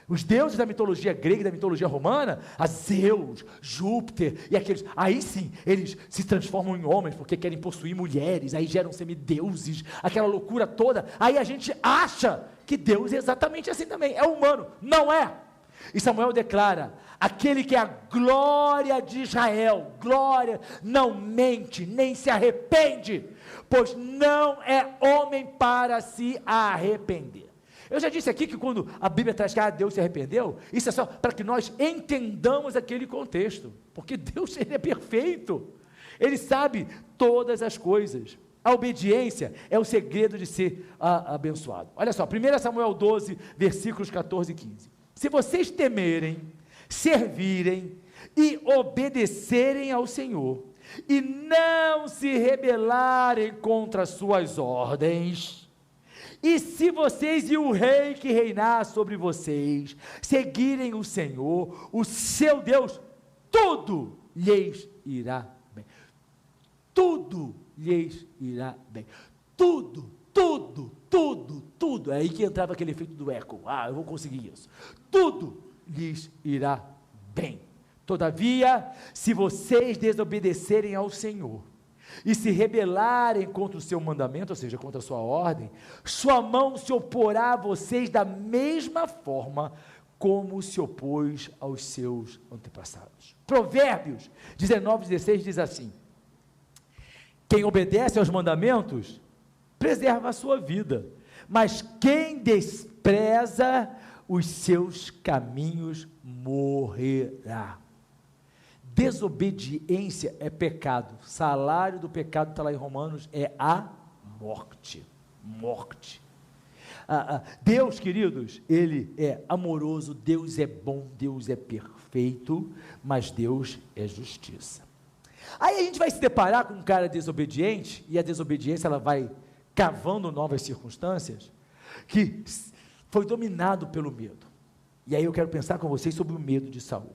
Os deuses da mitologia grega e da mitologia romana, Zeus, Júpiter e aqueles, aí sim, eles se transformam em homens porque querem possuir mulheres, aí geram semideuses, aquela loucura toda. Aí a gente acha que Deus é exatamente assim também, é humano. Não é. E Samuel declara: aquele que é a glória de Israel, glória, não mente, nem se arrepende, pois não é homem para se arrepender. Eu já disse aqui que quando a Bíblia traz que Deus se arrependeu, isso é só para que nós entendamos aquele contexto, porque Deus, ele é perfeito, ele sabe todas as coisas. A obediência é o segredo de ser abençoado. Olha só, 1 Samuel 12, versículos 14 e 15. Se vocês temerem, servirem e obedecerem ao Senhor, e não se rebelarem contra as suas ordens, e se vocês e o rei que reinar sobre vocês seguirem o Senhor, o seu Deus, tudo lhes irá bem. Tudo lhes irá bem. Tudo. É aí que entrava aquele efeito do eco. Eu vou conseguir isso. Tudo lhes irá bem. Todavia, se vocês desobedecerem ao Senhor e se rebelarem contra o seu mandamento, ou seja, contra a sua ordem, sua mão se oporá a vocês da mesma forma como se opôs aos seus antepassados. Provérbios 19:16 diz assim: quem obedece aos mandamentos preserva a sua vida, mas quem despreza os seus caminhos morrerá. Desobediência é pecado. Salário do pecado, está lá em Romanos, é a morte. Deus, queridos, ele é amoroso, Deus é bom, Deus é perfeito, mas Deus é justiça. Aí a gente vai se deparar com um cara desobediente, e a desobediência ela vai cavando novas circunstâncias, que foi dominado pelo medo. E aí eu quero pensar com vocês sobre o medo de Saul.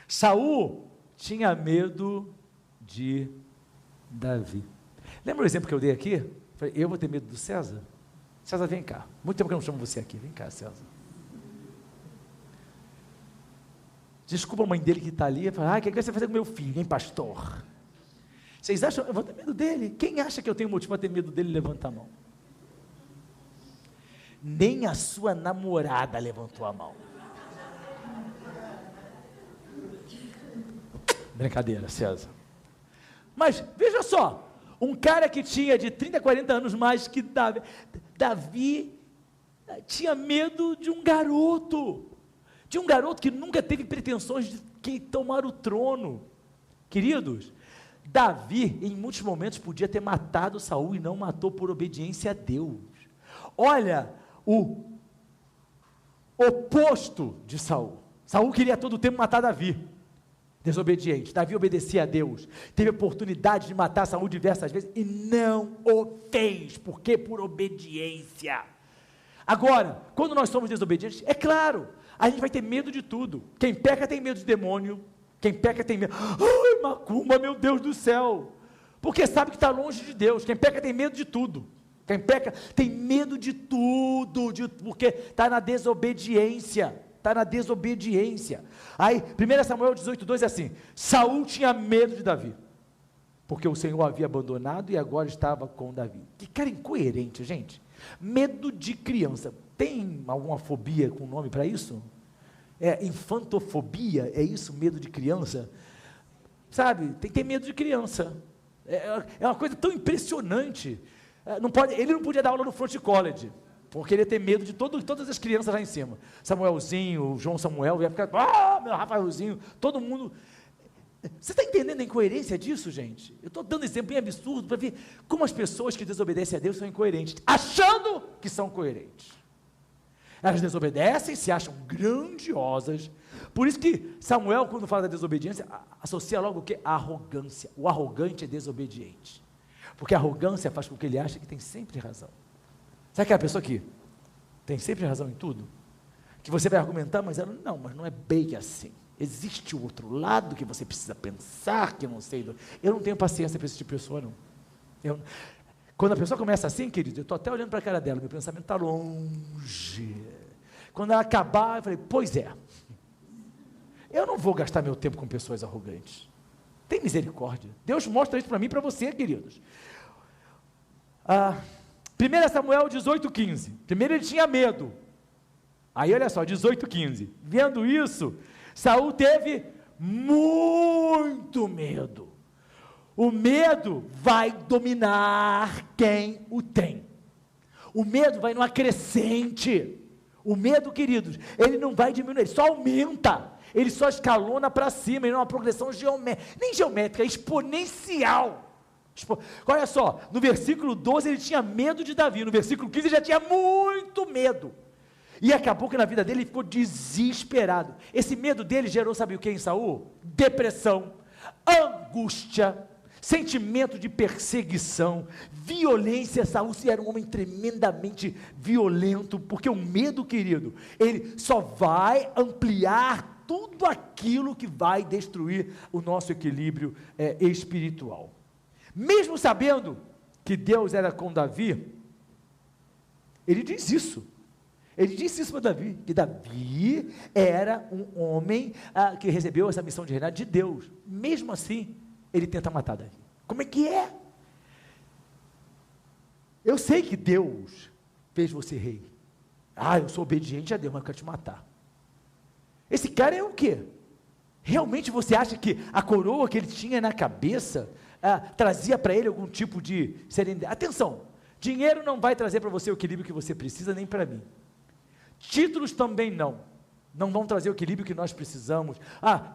Saul tinha medo de Davi. Lembra o exemplo que eu dei aqui? Falei, eu vou ter medo do César? César, vem cá. Muito tempo que eu não chamo você aqui. Vem cá, César. Desculpa a mãe dele que está ali. Fala, o que você vai fazer com meu filho, hein, pastor? Vocês acham? Eu vou ter medo dele. Quem acha que eu tenho motivo para ter medo dele, levanta a mão. Nem a sua namorada levantou a mão. Brincadeira, César. Mas, veja só, um cara que tinha de 30 a 40 anos mais que Davi tinha medo de um garoto que nunca teve pretensões de tomar o trono. Queridos, Davi, em muitos momentos, podia ter matado Saul e não matou por obediência a Deus. Olha, o oposto de Saul. Saul queria a todo tempo matar Davi. Desobediente. Davi obedecia a Deus, teve a oportunidade de matar Saul diversas vezes e não o fez, porque por obediência. Agora, quando nós somos desobedientes, é claro, a gente vai ter medo de tudo. Quem peca tem medo de demônio, quem peca tem medo, ai, macumba, meu Deus do céu, porque sabe que está longe de Deus. Quem peca tem medo de tudo, quem peca tem medo de tudo, porque está na desobediência. Aí, 1 Samuel 18:2 é assim: Saul tinha medo de Davi, porque o Senhor o havia abandonado e agora estava com Davi. Que cara incoerente, gente. Medo de criança. Tem alguma fobia com nome para isso? Infantofobia, é isso? Medo de criança? sabe, tem que ter medo de criança. É uma coisa tão impressionante. Ele não podia dar aula no Front College, porque ele ia ter medo de todas as crianças lá em cima. Samuelzinho, o João Samuel, ia ficar, meu Rafaelzinho, todo mundo. Você está entendendo a incoerência disso, gente? Eu estou dando exemplo bem absurdo para ver como as pessoas que desobedecem a Deus são incoerentes, achando que são coerentes. Elas desobedecem, se acham grandiosas. Por isso que Samuel, quando fala da desobediência, associa logo o quê? A arrogância. O arrogante é desobediente. Porque a arrogância faz com que ele ache que tem sempre razão. Sabe aquela pessoa que tem sempre razão em tudo? Que você vai argumentar, mas ela, não, mas não é bem assim. Existe o outro lado que você precisa pensar, que eu não sei. Eu não tenho paciência para esse tipo de pessoa, não. Quando a pessoa começa assim, querido, eu estou até olhando para a cara dela, meu pensamento está longe. Quando ela acabar, eu falei, pois é. Eu não vou gastar meu tempo com pessoas arrogantes. Tem misericórdia. Deus mostra isso para mim e para você, queridos. 1 Samuel 18:15. Primeiro ele tinha medo. Aí olha só, 18:15. Vendo isso, Saul teve muito medo. O medo vai dominar quem o tem. O medo vai numa crescente. O medo, queridos, ele não vai diminuir, ele só aumenta. Ele só escalona para cima, ele é uma progressão nem geométrica, é exponencial. Olha só, no versículo 12 ele tinha medo de Davi, no versículo 15 ele já tinha muito medo. E acabou que na vida dele ele ficou desesperado. Esse medo dele gerou, sabe o que em Saul? Depressão, angústia, sentimento de perseguição, violência. Saul era um homem tremendamente violento, porque o medo, querido, ele só vai ampliar tudo aquilo que vai destruir o nosso equilíbrio espiritual. Mesmo sabendo que Deus era com Davi, ele diz isso. Ele disse isso para Davi, que Davi era um homem que recebeu essa missão de reinar de Deus. Mesmo assim, ele tenta matar Davi. Como é que é? Eu sei que Deus fez você rei. Eu sou obediente a Deus, mas eu quero te matar. Esse cara é o quê? Realmente você acha que a coroa que ele tinha na cabeça trazia para ele algum tipo de serenidade? Atenção, dinheiro não vai trazer para você o equilíbrio que você precisa, nem para mim. Títulos também não vão trazer o equilíbrio que nós precisamos.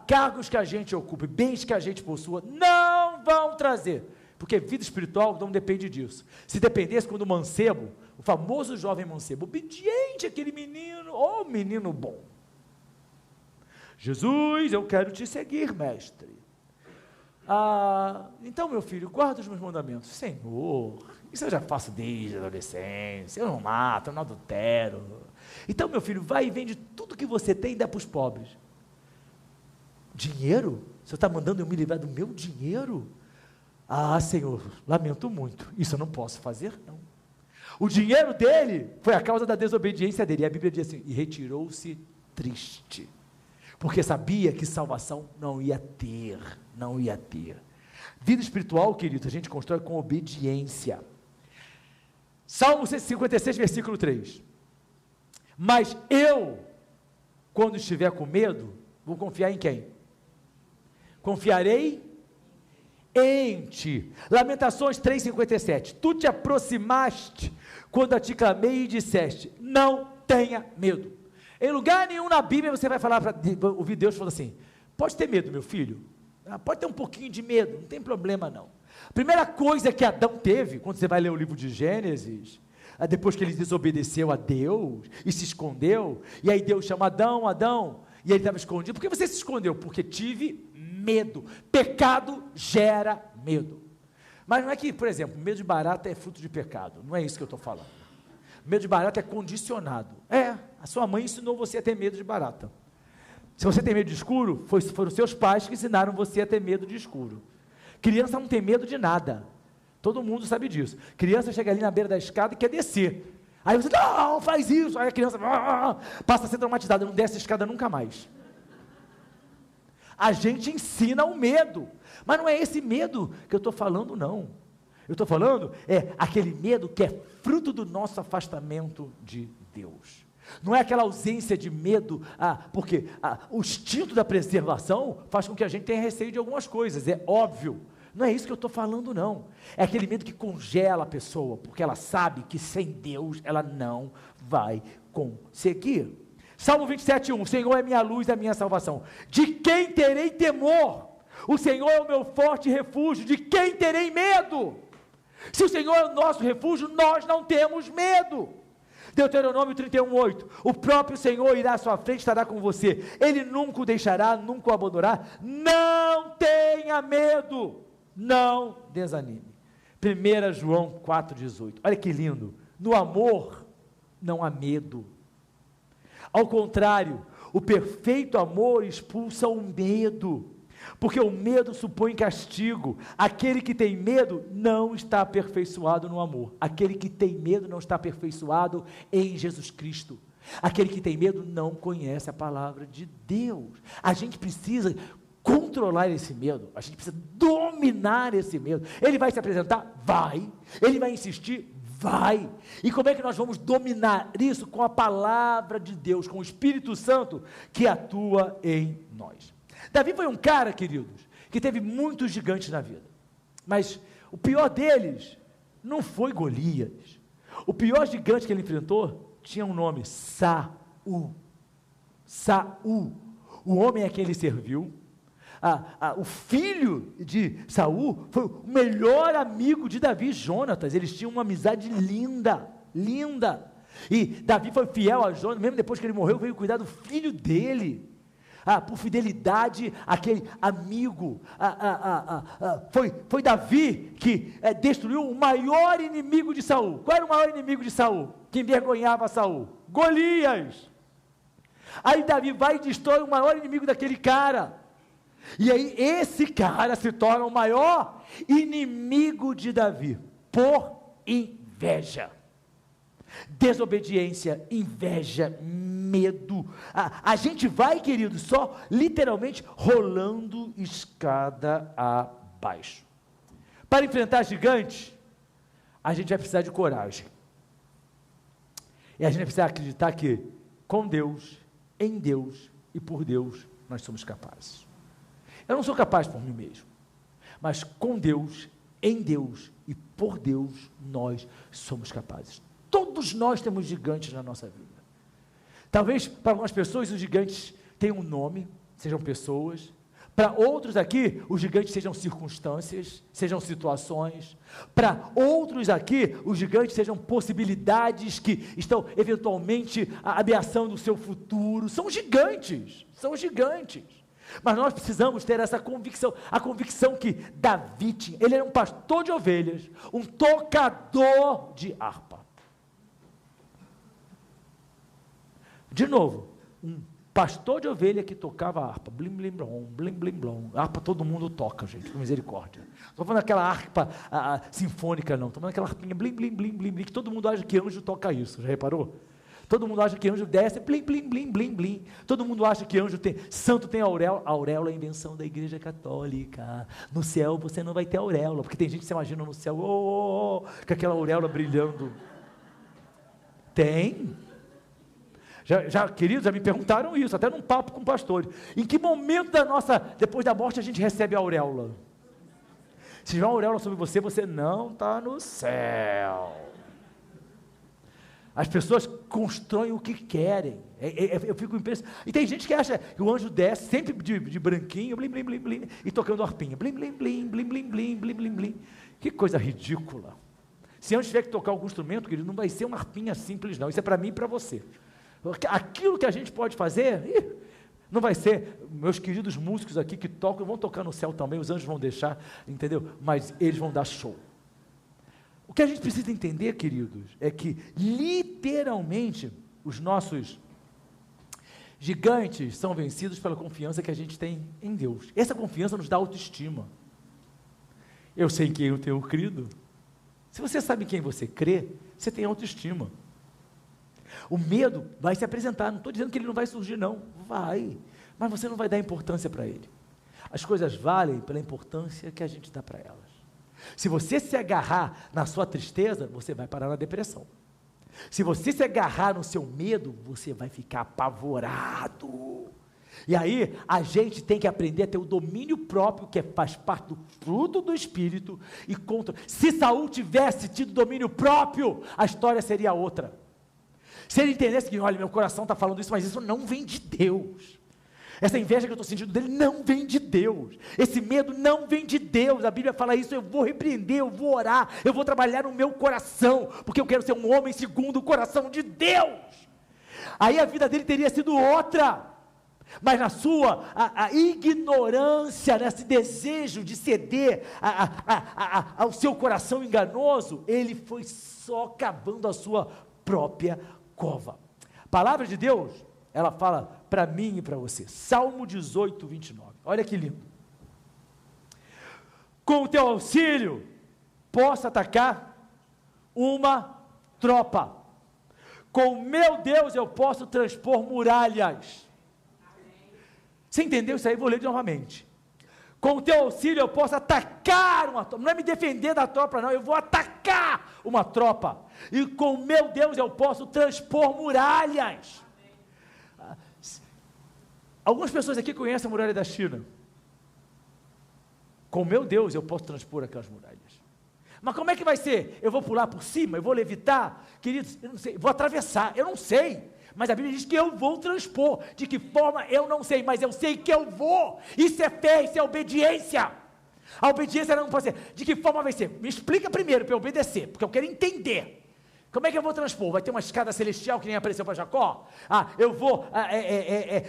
Cargos que a gente ocupe, bens que a gente possua, não vão trazer, porque vida espiritual não depende disso. Se dependesse, quando o mancebo, o famoso jovem mancebo, obediente, aquele menino, menino bom, Jesus, eu quero te seguir, mestre. Então, meu filho, guarda os meus mandamentos. Senhor, isso eu já faço desde a adolescência, eu não mato, eu não adultero. Então, meu filho, vai e vende tudo que você tem e dá para os pobres. Dinheiro? O Senhor está mandando eu me livrar do meu dinheiro? Senhor, lamento muito, isso eu não posso fazer, não. O dinheiro dele foi a causa da desobediência dele, e a Bíblia diz assim, e retirou-se triste, porque sabia que salvação não ia ter. Vida espiritual, querido, a gente constrói com obediência. Salmo 156, versículo 3. Mas eu, quando estiver com medo, vou confiar em quem? Confiarei em ti. Lamentações 3,57. Tu te aproximaste quando a te clamei e disseste, não tenha medo. Em lugar nenhum na Bíblia você vai falar para ouvir Deus falando assim, pode ter medo, meu filho, pode ter um pouquinho de medo, não tem problema não. A primeira coisa que Adão teve, quando você vai ler o livro de Gênesis, depois que ele desobedeceu a Deus e se escondeu, e aí Deus chama Adão, e ele estava escondido. Por que você se escondeu? Porque tive medo. Pecado gera medo. Mas não é que, por exemplo, medo de barata é fruto de pecado, não é isso que eu estou falando. Medo de barata é condicionado. A sua mãe ensinou você a ter medo de barata. Se você tem medo de escuro, foram seus pais que ensinaram você a ter medo de escuro. Criança não tem medo de nada. Todo mundo sabe disso. Criança chega ali na beira da escada e quer descer. Aí você, não, faz isso. Aí a criança passa a ser traumatizada, não desce a escada nunca mais. A gente ensina o medo. Mas não é esse medo que eu estou falando, não. Eu estou falando, aquele medo que é fruto do nosso afastamento de Deus. Não é aquela ausência de medo, porque o instinto da preservação faz com que a gente tenha receio de algumas coisas, é óbvio. Não é isso que eu estou falando, não. É aquele medo que congela a pessoa, porque ela sabe que sem Deus ela não vai conseguir. Salmo 27:1, o Senhor é minha luz e a minha salvação. De quem terei temor? O Senhor é o meu forte refúgio. De quem terei medo? Se o Senhor é o nosso refúgio, nós não temos medo. Deuteronômio 31:8, o próprio Senhor irá à sua frente, estará com você. Ele nunca o deixará, nunca o abandonará. Não tenha medo. Não desanime. 1 João 4,18. Olha que lindo. No amor não há medo. Ao contrário, o perfeito amor expulsa o medo, porque o medo supõe castigo. Aquele que tem medo não está aperfeiçoado no amor. Aquele que tem medo não está aperfeiçoado em Jesus Cristo. Aquele que tem medo não conhece a palavra de Deus. A gente precisa controlar esse medo, a gente precisa dominar esse medo. Ele vai se apresentar? Vai. Ele vai insistir? Vai. E como é que nós vamos dominar isso? Com a palavra de Deus, com o Espírito Santo que atua em nós. Davi foi um cara, queridos, que teve muitos gigantes na vida, mas o pior deles não foi Golias. O pior gigante que ele enfrentou tinha um nome: Saul. Saul, o homem a quem ele serviu. O filho de Saul foi o melhor amigo de Davi, Jonatas. Eles tinham uma amizade linda, linda. E Davi foi fiel a Jonatas, mesmo depois que ele morreu, veio cuidar do filho dele. Por fidelidade àquele amigo. Foi Davi que destruiu o maior inimigo de Saul. Qual era o maior inimigo de Saul? Que envergonhava Saul? Golias. Aí Davi vai e destrói o maior inimigo daquele cara. E aí esse cara se torna o maior inimigo de Davi, por inveja. Desobediência, inveja, medo. A gente vai, querido, só literalmente rolando escada abaixo. Para enfrentar gigantes, a gente vai precisar de coragem. E a gente vai precisar acreditar que com Deus, em Deus e por Deus, nós somos capazes. Eu não sou capaz por mim mesmo, mas com Deus, em Deus e por Deus, nós somos capazes. Todos nós temos gigantes na nossa vida. Talvez para algumas pessoas os gigantes tenham um nome, sejam pessoas. Para outros aqui, os gigantes sejam circunstâncias, sejam situações. Para outros aqui, os gigantes sejam possibilidades que estão eventualmente ameaçando o seu futuro. São gigantes, são gigantes. Mas nós precisamos ter essa convicção, a convicção que Davi tinha. Ele era um pastor de ovelhas, um tocador de harpa. De novo, um pastor de ovelha que tocava harpa, blim, blim, blom, blim, blim, blom. Harpa todo mundo toca, gente, com misericórdia. Não estou falando aquela harpa sinfônica, não. Estou falando aquela harpinha, blim, blim, blim, blim, blim, que todo mundo acha que anjo toca isso, já reparou? Todo mundo acha que anjo desce, blim, blim, blim, blim, blim. Todo mundo acha que anjo tem, santo tem auréola. Auréola é a invenção da igreja católica. No céu você não vai ter auréola, porque tem gente que se imagina no céu, com aquela auréola brilhando. Tem. Queridos, já me perguntaram isso, até num papo com pastores. Em que momento depois da morte, a gente recebe a auréola? Se tiver uma auréola sobre você, você não está no céu. As pessoas constroem o que querem. Eu fico impressionado. E tem gente que acha que o anjo desce sempre de branquinho, blim, blim, blim, blim, e tocando harpinha. Blim, blim, blim, blim, blim, blim, blim, blim, blim. Que coisa ridícula. Se anjo tiver que tocar algum instrumento, querido, não vai ser uma harpinha simples, não. Isso é para mim e para você. Aquilo que a gente pode fazer, não vai ser, meus queridos músicos aqui que tocam, vão tocar no céu também, os anjos vão deixar, entendeu? Mas eles vão dar show. O que a gente precisa entender, queridos, é que literalmente os nossos gigantes são vencidos pela confiança que a gente tem em Deus. Essa confiança nos dá autoestima. Eu sei em quem eu tenho crido. Se você sabe em quem você crê, você tem autoestima. O medo vai se apresentar, não estou dizendo que ele não vai surgir não, vai, mas você não vai dar importância para ele. As coisas valem pela importância que a gente dá para elas. Se você se agarrar na sua tristeza, você vai parar na depressão. Se você se agarrar no seu medo, você vai ficar apavorado. E aí, a gente tem que aprender a ter o domínio próprio, que faz parte do fruto do Espírito, e contra. Se Saul tivesse tido domínio próprio, a história seria outra. Se ele entendesse que, olha, meu coração está falando isso, mas isso não vem de Deus. Essa inveja que eu estou sentindo dele não vem de Deus. Esse medo não vem de Deus. A Bíblia fala isso, eu vou repreender, eu vou orar, eu vou trabalhar no meu coração, porque eu quero ser um homem segundo o coração de Deus. Aí a vida dele teria sido outra. Mas na sua a ignorância, nesse desejo de ceder ao seu coração enganoso, ele foi só cavando a sua própria cova. A palavra de Deus, ela fala para mim e para você. Salmo 18, 29. Olha que lindo. Com o teu auxílio, posso atacar uma tropa. Com o meu Deus, eu posso transpor muralhas. Você entendeu isso aí? Vou ler novamente. Com o teu auxílio eu posso atacar uma tropa. Não é me defender da tropa, não. Eu vou atacar uma tropa. E com o meu Deus eu posso transpor muralhas. Algumas pessoas aqui conhecem a muralha da China. Com o meu Deus eu posso transpor aquelas muralhas. Mas como é que vai ser? Eu vou pular por cima? Eu vou levitar? Queridos, eu não sei. Vou atravessar? Eu não sei. Mas a Bíblia diz que eu vou transpor. De que forma eu não sei, mas eu sei que eu vou. Isso é fé, isso é obediência. A obediência não pode ser. De que forma vai ser? Me explica primeiro para eu obedecer, porque eu quero entender. Como é que eu vou transpor? Vai ter uma escada celestial que nem apareceu para Jacó? Eu vou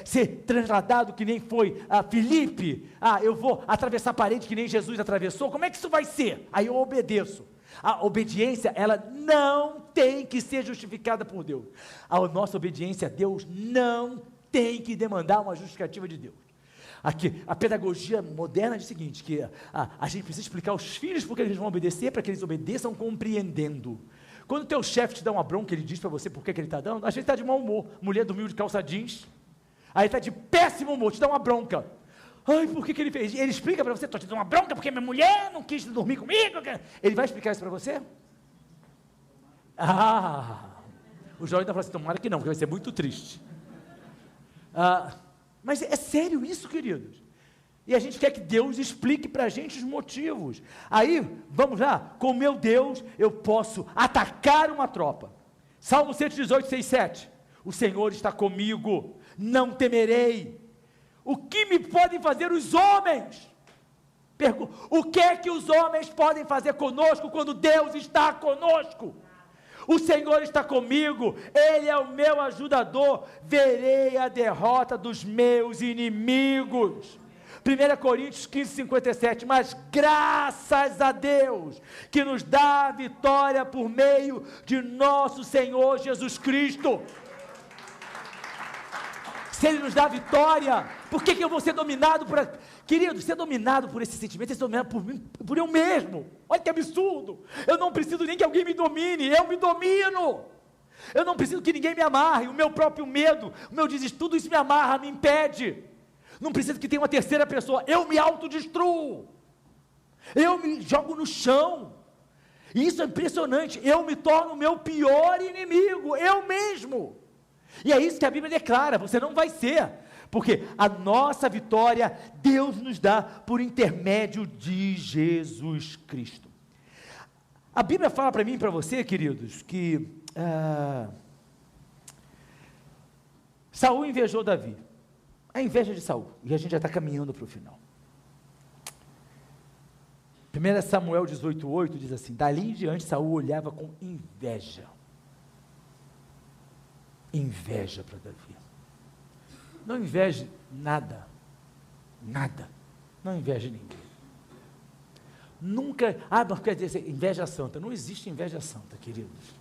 ser trasladado que nem foi Filipe? Eu vou atravessar a parede que nem Jesus atravessou? Como é que isso vai ser? Aí eu obedeço. A obediência, ela não tem que ser justificada por Deus. A nossa obediência a Deus não tem que demandar uma justificativa de Deus. Aqui, a pedagogia moderna diz o seguinte, que a gente precisa explicar aos filhos porque eles vão obedecer, para que eles obedeçam compreendendo. Quando o teu chefe te dá uma bronca, ele diz para você por que ele está dando, às vezes está de mau humor. Mulher dormiu de calça jeans, aí está de péssimo humor, te dá uma bronca. Ai, por que ele fez? Ele explica para você, estou te dando uma bronca porque minha mulher não quis dormir comigo. Ele vai explicar isso para você? O João ainda fala assim, tomara que não, porque vai ser muito triste. Mas é sério isso, queridos? E a gente quer que Deus explique para a gente os motivos. Aí, vamos lá, com meu Deus eu posso atacar uma tropa. Salmo 118, 6, 7. O Senhor está comigo, não temerei. O que me podem fazer os homens? O que é que os homens podem fazer conosco quando Deus está conosco? O Senhor está comigo, Ele é o meu ajudador, verei a derrota dos meus inimigos. 1 Coríntios 15, 57, mas graças a Deus, que nos dá a vitória por meio de nosso Senhor Jesus Cristo. Se Ele nos dá a vitória, por que eu vou ser dominado por... Querido, ser dominado por esse sentimento, ser dominado por mim, por eu mesmo. Olha que absurdo. Eu não preciso nem que alguém me domine, eu me domino. Eu não preciso que ninguém me amarre, o meu próprio medo, o meu desespero, tudo isso me amarra, me impede. Não preciso que tenha uma terceira pessoa, eu me autodestruo. Eu me jogo no chão. E isso é impressionante, eu me torno o meu pior inimigo, eu mesmo. E é isso que a Bíblia declara, você não vai ser, porque a nossa vitória, Deus nos dá por intermédio de Jesus Cristo. A Bíblia fala para mim e para você, queridos, que Saul invejou Davi, a inveja de Saul, e a gente já está caminhando para o final. 1 Samuel 18:8 diz assim, dali em diante Saul olhava com inveja para Davi. Não inveje nada, não inveje ninguém. Nunca, mas quer dizer, inveja santa, não existe inveja santa, queridos.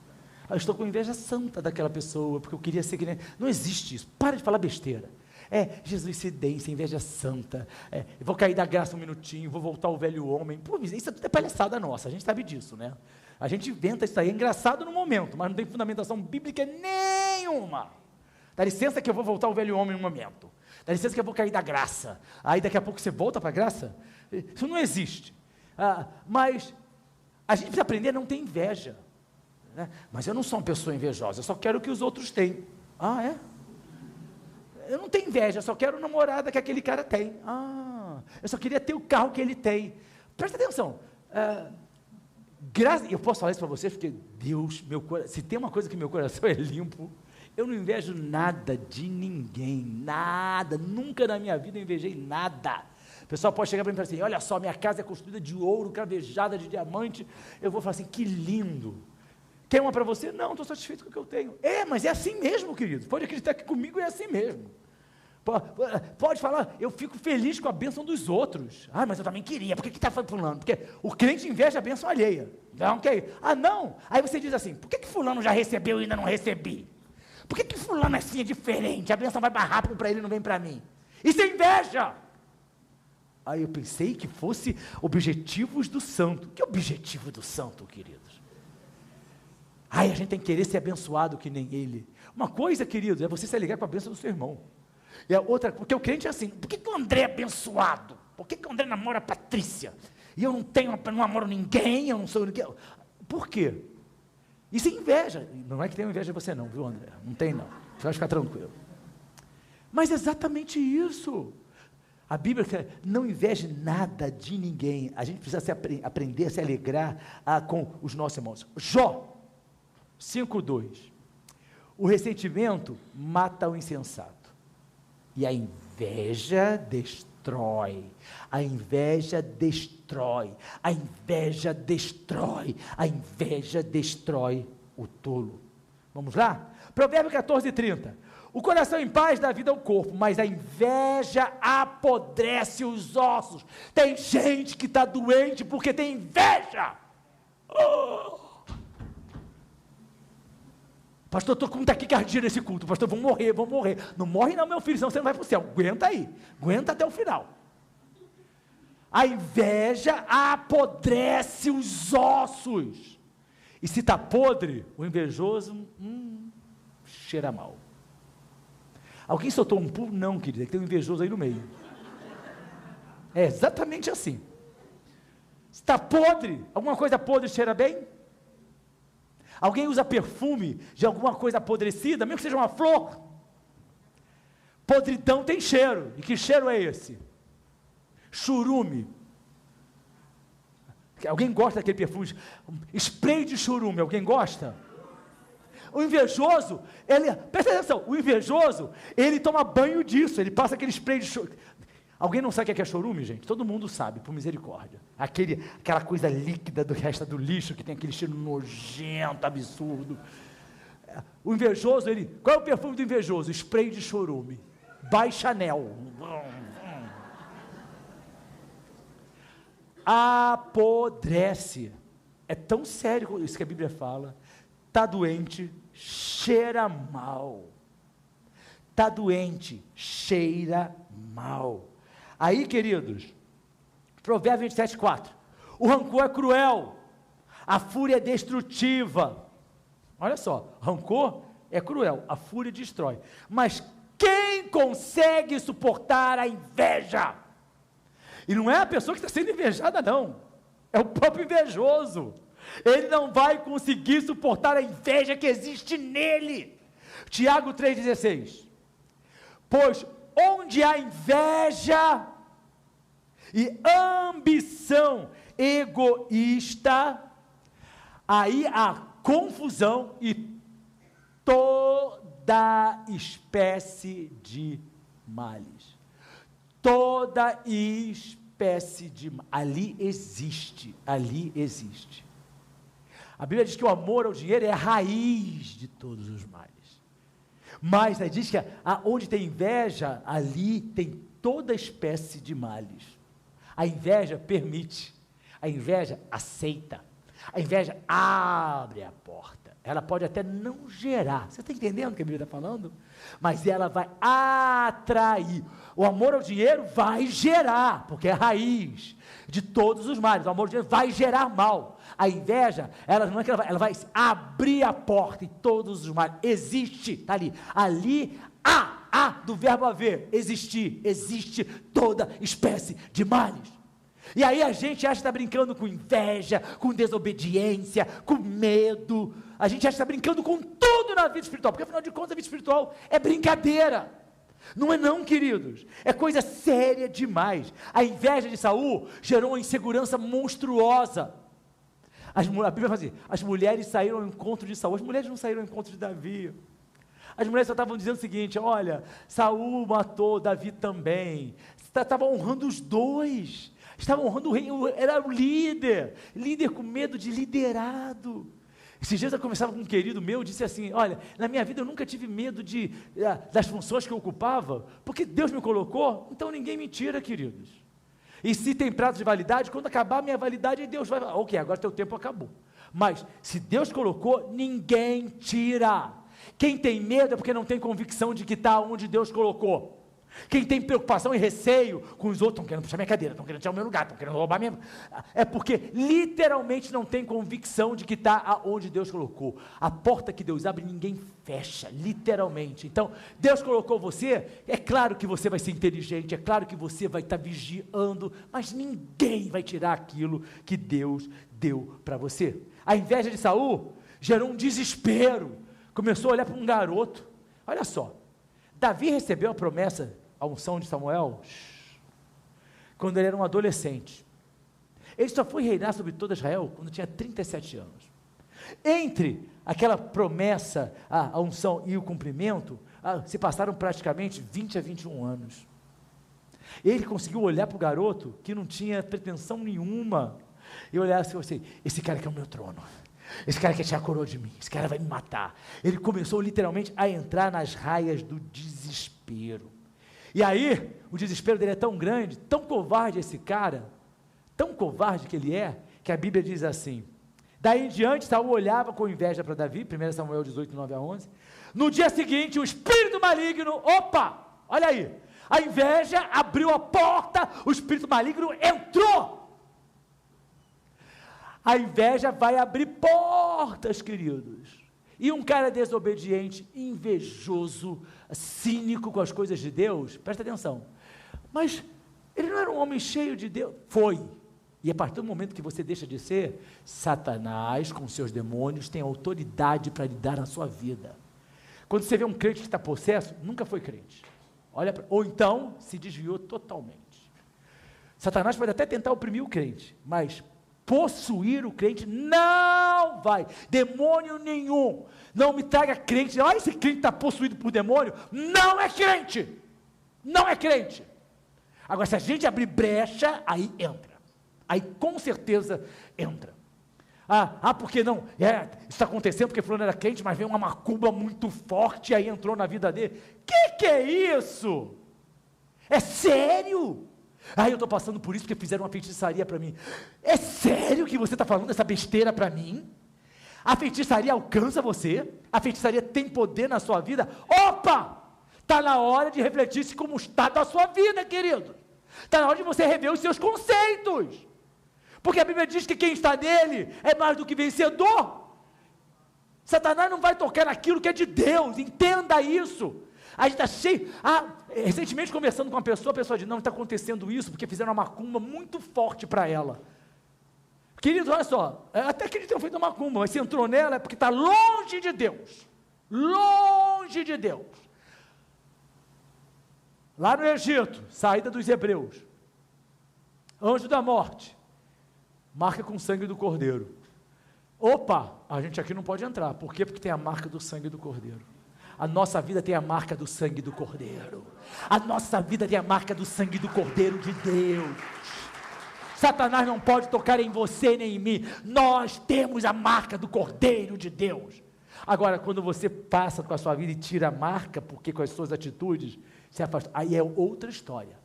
Eu estou com inveja santa daquela pessoa, porque eu queria ser que nem... Não existe isso, para de falar besteira. Jesuicidência, inveja santa, eu vou cair da graça um minutinho, vou voltar ao velho homem. Pô, isso é tudo palhaçada nossa, a gente sabe disso, né? A gente inventa isso aí, é engraçado no momento, mas não tem fundamentação bíblica nenhuma. Dá licença que eu vou voltar ao velho homem no momento. Dá licença que eu vou cair da graça. Aí daqui a pouco você volta para a graça? Isso não existe. Mas a gente precisa aprender a não ter inveja. Mas eu não sou uma pessoa invejosa, eu só quero o que os outros têm. Ah, é? Eu não tenho inveja, eu só quero namorada que aquele cara tem. Ah, eu só queria ter o carro que ele tem. Presta atenção. Eu posso falar isso para vocês, porque Deus, se tem uma coisa que meu coração é limpo, eu não invejo nada de ninguém, nada, nunca na minha vida eu invejei nada. O pessoal pode chegar para mim e falar assim, olha só, minha casa é construída de ouro, cravejada de diamante, eu vou falar assim, que lindo. Quer uma para você? Não, estou satisfeito com o que eu tenho. Mas é assim mesmo, querido, pode acreditar que comigo é assim mesmo. Pode falar, eu fico feliz com a bênção dos outros. Mas eu também queria, por que está fulano? Porque o crente inveja a bênção alheia. Então, ok. Não, aí você diz assim, por que fulano já recebeu e ainda não recebi? Por que fulano assim é diferente? A bênção vai mais rápido para ele e não vem para mim. Isso é inveja! Aí eu pensei que fosse objetivos do santo. Que objetivo do santo, queridos? A gente tem que querer ser abençoado que nem ele. Uma coisa, querido, é você se alegrar com a bênção do seu irmão. E a outra, porque o crente é assim, por que o André é abençoado? Por que o André namora a Patrícia? E eu não namoro ninguém, eu não sou ninguém. Por quê? Isso é inveja. Não é que tenha inveja de você não, viu, André? Não tem não. Você vai ficar tranquilo. Mas é exatamente isso. A Bíblia diz, não inveje nada de ninguém. A gente precisa aprender a se alegrar com os nossos irmãos. Jó 5:2. O ressentimento mata o insensato. E a inveja destrói. A inveja destrói. A inveja destrói. A inveja destrói o tolo. Vamos lá? Provérbio 14:30. O coração em paz dá vida ao corpo, mas a inveja apodrece os ossos. Tem gente que está doente porque tem inveja. Pastor, estou com taquicardia nesse culto. Pastor, vou morrer. Não morre não, meu filho, senão você não vai para o céu. Aguenta aí, aguenta até o final. A inveja apodrece os ossos. E se está podre, o invejoso cheira mal. Alguém soltou um pulo? Não, querida, que tem um invejoso aí no meio. É exatamente assim. Se está podre, alguma coisa podre cheira bem? Alguém usa perfume de alguma coisa apodrecida, mesmo que seja uma flor? Podridão tem cheiro. E que cheiro é esse? Churume. Alguém gosta daquele perfume? Spray de churume, alguém gosta? O invejoso, presta atenção, o invejoso, ele toma banho disso, ele passa aquele spray de churume. Alguém não sabe o que é chorume, gente? Todo mundo sabe, por misericórdia. Aquela coisa líquida do resto do lixo, que tem aquele cheiro nojento, absurdo. O invejoso, qual é o perfume do invejoso? Spray de chorume. By Chanel. Apodrece. É tão sério isso que a Bíblia fala. Está doente, cheira mal. Está doente, cheira mal. Aí, queridos, Provérbios 27:4. O rancor é cruel, a fúria é destrutiva. Olha só, rancor é cruel, a fúria destrói. Mas quem consegue suportar a inveja? E não é a pessoa que está sendo invejada, não. É o próprio invejoso. Ele não vai conseguir suportar a inveja que existe nele. Tiago 3,16. Pois onde há inveja e ambição egoísta, aí há confusão e toda espécie de males. Toda espécie de mal. Ali existe. A Bíblia diz que o amor ao dinheiro é a raiz de todos os males. Mas diz que onde tem inveja, ali tem toda espécie de males. A inveja permite, a inveja aceita, a inveja abre a porta. Ela pode até não gerar. Você está entendendo o que a Bíblia está falando? Mas ela vai atrair. O amor ao dinheiro vai gerar, porque é a raiz de todos os males. O amor ao dinheiro vai gerar mal. A inveja, não é que ela vai abrir a porta e todos os males. Existe, está ali. Ali há do verbo haver, existir, existe toda espécie de males. E aí a gente acha que está brincando com inveja, com desobediência, com medo. A gente acha que está brincando com tudo na vida espiritual, porque afinal de contas a vida espiritual é brincadeira. Não é não, queridos, é coisa séria demais. A inveja de Saul gerou uma insegurança monstruosa. A Bíblia fala assim, as mulheres saíram ao encontro de Saul, as mulheres não saíram ao encontro de Davi. As mulheres só estavam dizendo o seguinte, olha, Saul matou Davi também. Estavam honrando os dois, estavam honrando o rei, era o líder com medo de liderado. Esses dias eu conversava com um querido meu, disse assim, olha, na minha vida eu nunca tive medo das funções que eu ocupava, porque Deus me colocou, então ninguém me tira, queridos. E se tem prazo de validade, quando acabar a minha validade, Deus vai falar, ok, agora teu tempo acabou. Mas, se Deus colocou, ninguém tira. Quem tem medo é porque não tem convicção de que está onde Deus colocou. Quem tem preocupação e receio com os outros, estão querendo puxar minha cadeira, estão querendo tirar o meu lugar, estão querendo roubar minha... É porque literalmente não tem convicção de que está onde Deus colocou. A porta que Deus abre, ninguém fecha, literalmente. Então, Deus colocou você, é claro que você vai ser inteligente, é claro que você vai estar vigiando, mas ninguém vai tirar aquilo que Deus deu para você. A inveja de Saul gerou um desespero, começou a olhar para um garoto. Olha só, Davi recebeu a promessa, a unção de Samuel, quando ele era um adolescente. Ele só foi reinar sobre todo Israel quando tinha 37 anos. Entre aquela promessa, a unção e o cumprimento, se passaram praticamente 20 a 21 anos. Ele conseguiu olhar para o garoto que não tinha pretensão nenhuma, e olhar assim, esse cara quer o meu trono. Esse cara quer tirar a coroa de mim, esse cara vai me matar. Ele começou literalmente a entrar nas raias do desespero. E aí, o desespero dele é tão grande, tão covarde esse cara, tão covarde que ele é, que a Bíblia diz assim, daí em diante Saul olhava com inveja para Davi, 1 Samuel 18, 9 a 11, no dia seguinte o espírito maligno, opa, olha aí, a inveja abriu a porta, o espírito maligno entrou. A inveja vai abrir portas, queridos. E um cara desobediente, invejoso, cínico com as coisas de Deus, presta atenção, mas ele não era um homem cheio de Deus? Foi. E a partir do momento que você deixa de ser, Satanás, com seus demônios, tem autoridade para lidar na sua vida. Quando você vê um crente que está possesso, nunca foi crente. Ou então, se desviou totalmente. Satanás pode até tentar oprimir o crente, mas possuir o crente não vai, demônio nenhum, não me traga crente, olha esse crente está possuído por demônio, não é crente, agora se a gente abrir brecha, aí entra, aí com certeza entra, porque não, isso está acontecendo porque fulano era crente, mas veio uma macumba muito forte, aí entrou na vida dele, que é isso? É sério? Eu estou passando por isso porque fizeram uma feitiçaria para mim. É sério que você está falando essa besteira para mim? A feitiçaria alcança você? A feitiçaria tem poder na sua vida? Opa! Está na hora de refletir-se como está da sua vida, querido. Está na hora de você rever os seus conceitos. Porque a Bíblia diz que quem está nele é mais do que vencedor. Satanás não vai tocar naquilo que é de Deus, entenda isso. A gente está cheio, recentemente conversando com uma pessoa, a pessoa diz, não, está acontecendo isso, porque fizeram uma macumba muito forte para ela. Querido, olha só, até que eles tenham feito uma macumba, mas se entrou nela é porque está longe de Deus, lá no Egito, saída dos hebreus, anjo da morte, marca com sangue do cordeiro, opa, a gente aqui não pode entrar, por quê? Porque tem a marca do sangue do cordeiro. A nossa vida tem a marca do sangue do Cordeiro. A nossa vida tem a marca do sangue do Cordeiro de Deus. Satanás não pode tocar em você nem em mim. Nós temos a marca do Cordeiro de Deus. Agora, quando você passa com a sua vida e tira a marca, porque com as suas atitudes se afasta, aí é outra história.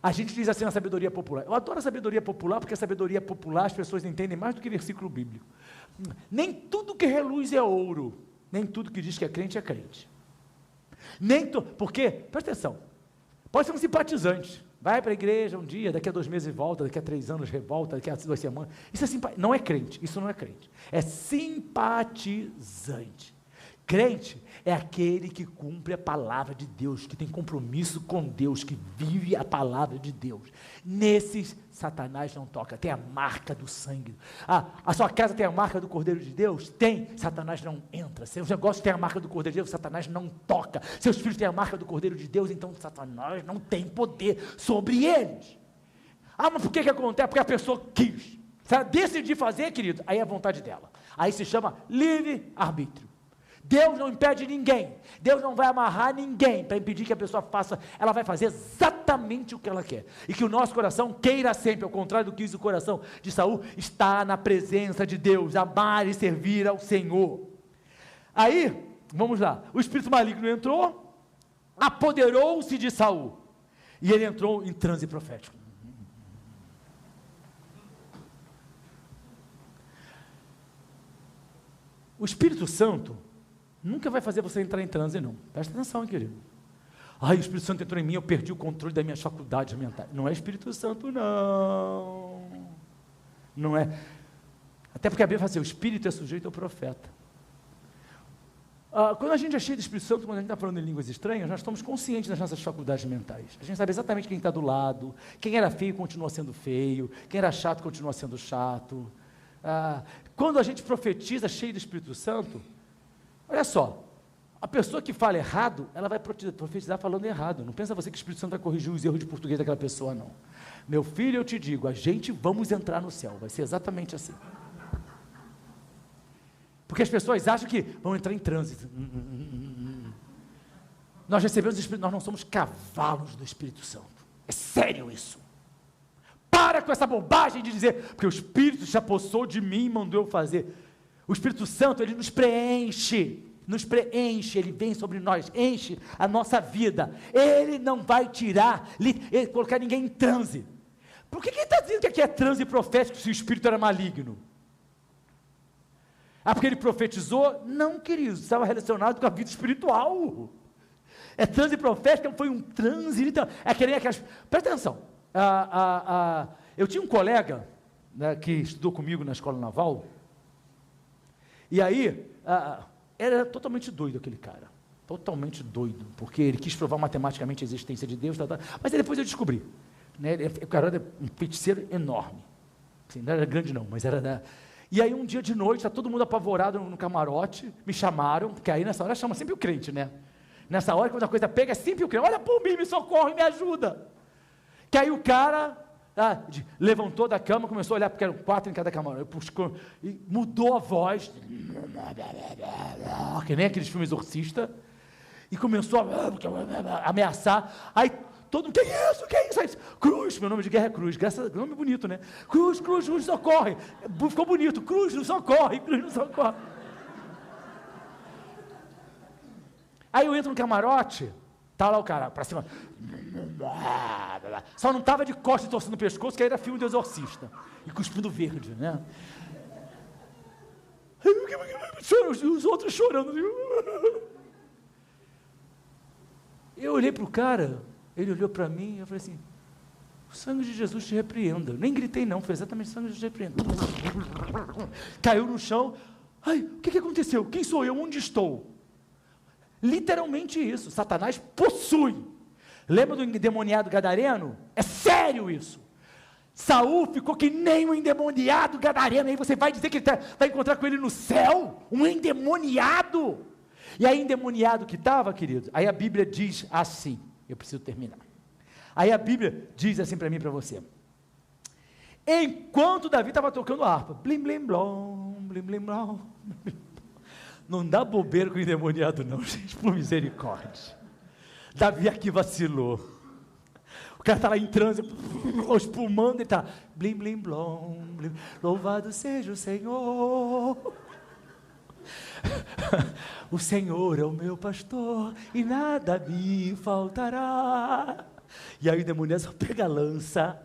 A gente diz assim na sabedoria popular. Eu adoro a sabedoria popular, porque a sabedoria popular as pessoas entendem mais do que versículo bíblico. Nem tudo que reluz é ouro. Nem tudo que diz que é crente é crente. Porque, presta atenção, pode ser um simpatizante, vai para a igreja um dia, daqui a 2 meses volta, daqui a 3 anos volta, daqui a 2 semanas, isso não é crente, isso não é crente, é simpatizante. Crente é aquele que cumpre a palavra de Deus, que tem compromisso com Deus, que vive a palavra de Deus. Nesses, Satanás não toca, tem a marca do sangue. A sua casa tem a marca do Cordeiro de Deus? Tem, Satanás não entra. Seus negócios têm a marca do Cordeiro de Deus, Satanás não toca. Seus filhos têm a marca do Cordeiro de Deus, então Satanás não tem poder sobre eles. Mas por que acontece? Porque a pessoa quis. Se ela decidir fazer, querido, aí é a vontade dela. Aí se chama livre-arbítrio. Deus não impede ninguém. Deus não vai amarrar ninguém para impedir que a pessoa faça. Ela vai fazer exatamente o que ela quer. E que o nosso coração queira sempre, ao contrário do que diz o coração de Saul, estar na presença de Deus, amar e servir ao Senhor. Aí, vamos lá. O espírito maligno entrou, apoderou-se de Saul. E ele entrou em transe profético. O Espírito Santo nunca vai fazer você entrar em transe, não. Presta atenção, hein, querido. O Espírito Santo entrou em mim, eu perdi o controle das minhas faculdades mentais. Não é Espírito Santo, não. Não é. Até porque a Bíblia fala assim, o Espírito é sujeito ao profeta. Quando a gente é cheio do Espírito Santo, quando a gente está falando em línguas estranhas, nós estamos conscientes das nossas faculdades mentais. A gente sabe exatamente quem está do lado, quem era feio continua sendo feio, quem era chato continua sendo chato. Quando a gente profetiza cheio do Espírito Santo, olha só, a pessoa que fala errado, ela vai profetizar falando errado. Não pensa você que o Espírito Santo vai corrigir os erros de português daquela pessoa, não. Meu filho, eu te digo, vamos entrar no céu, vai ser exatamente assim. Porque as pessoas acham que vão entrar em trânsito. Nós recebemos o Espírito, nós não somos cavalos do Espírito Santo. É sério isso. Para com essa bobagem de dizer, porque o Espírito se apossou de mim e mandou eu fazer. O Espírito Santo, ele nos preenche, ele vem sobre nós, enche a nossa vida. Ele não vai tirar, colocar ninguém em transe. Por que ele está dizendo que aqui é transe profético se o Espírito era maligno? Porque ele profetizou? Não, querido, estava relacionado com a vida espiritual. É transe profético, foi um transe, então, presta atenção. Eu tinha um colega, né, que estudou comigo na escola naval, e aí, era totalmente doido aquele cara, totalmente doido, porque ele quis provar matematicamente a existência de Deus, mas aí depois eu descobri, né, o cara era um feiticeiro enorme, assim, não era grande não, mas era e aí um dia de noite, está todo mundo apavorado no camarote, me chamaram, porque aí nessa hora chama sempre o crente, né, nessa hora quando a coisa pega é sempre o crente, olha por mim, me socorre, me ajuda. Que aí o cara levantou da cama, começou a olhar, porque eram 4 em cada camarote, e mudou a voz, que nem aqueles filmes exorcistas, e começou a ameaçar. Aí todo mundo, que é isso? Aí, Cruz, meu nome de guerra é Cruz, nome bonito, né? Cruz, socorre. Ficou bonito, Cruz, não socorre. Aí eu entro no camarote, tá lá o cara, pra cima, só não estava de costas torcendo o pescoço, que aí era filme do exorcista, e cuspindo verde, né? Os outros chorando. Eu olhei para o cara, ele olhou para mim, e eu falei assim, o sangue de Jesus te repreenda. Nem gritei não, foi exatamente o sangue de Jesus te repreenda. Caiu no chão, o que aconteceu? Quem sou eu? Onde estou? Literalmente isso, Satanás possui. Lembra do endemoniado gadareno? É sério isso. Saul ficou que nem um endemoniado gadareno. Aí você vai dizer que vai encontrar com ele no céu? Um endemoniado? E aí endemoniado que estava, querido, aí a Bíblia diz assim, eu preciso terminar. Aí a Bíblia diz assim para mim e para você. Enquanto Davi estava tocando a harpa, blim blim blom, blim blim blom, não dá bobeira com o endemoniado não, gente, por misericórdia. Davi aqui vacilou. O cara está lá em transe, os pulmões, ele está, blim, blim, blom, blim, louvado seja o Senhor. O Senhor é o meu pastor e nada me faltará. E aí o endemoniado só pega a lança.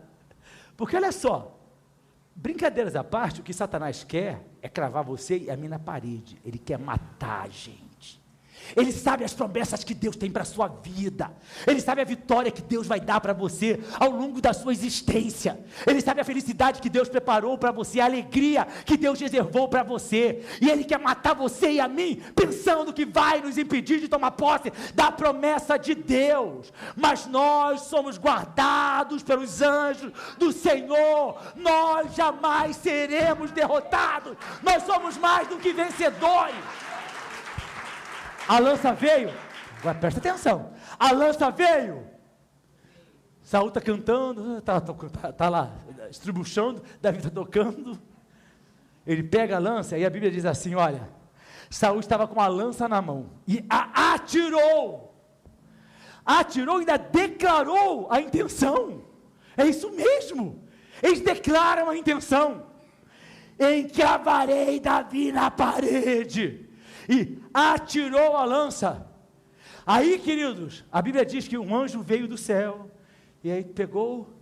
Porque olha só, brincadeiras à parte, o que Satanás quer é cravar você e a mim na parede. Ele quer matar a gente. Ele sabe as promessas que Deus tem para a sua vida. Ele sabe a vitória que Deus vai dar para você ao longo da sua existência. Ele sabe a felicidade que Deus preparou para você, a alegria que Deus reservou para você. E Ele quer matar você e a mim, pensando que vai nos impedir de tomar posse da promessa de Deus. Mas nós somos guardados pelos anjos do Senhor. Nós jamais seremos derrotados. Nós somos mais do que vencedores. A lança veio, agora presta atenção, a lança veio, Saul está cantando, está lá, estribuchando, Davi está tocando, ele pega a lança, e a Bíblia diz assim, olha, Saul estava com a lança na mão, e a atirou, e ainda declarou a intenção, é isso mesmo, eles declaram a intenção, encravarei Davi na parede, e atirou a lança. Aí, queridos, a Bíblia diz que um anjo veio do céu, e aí pegou,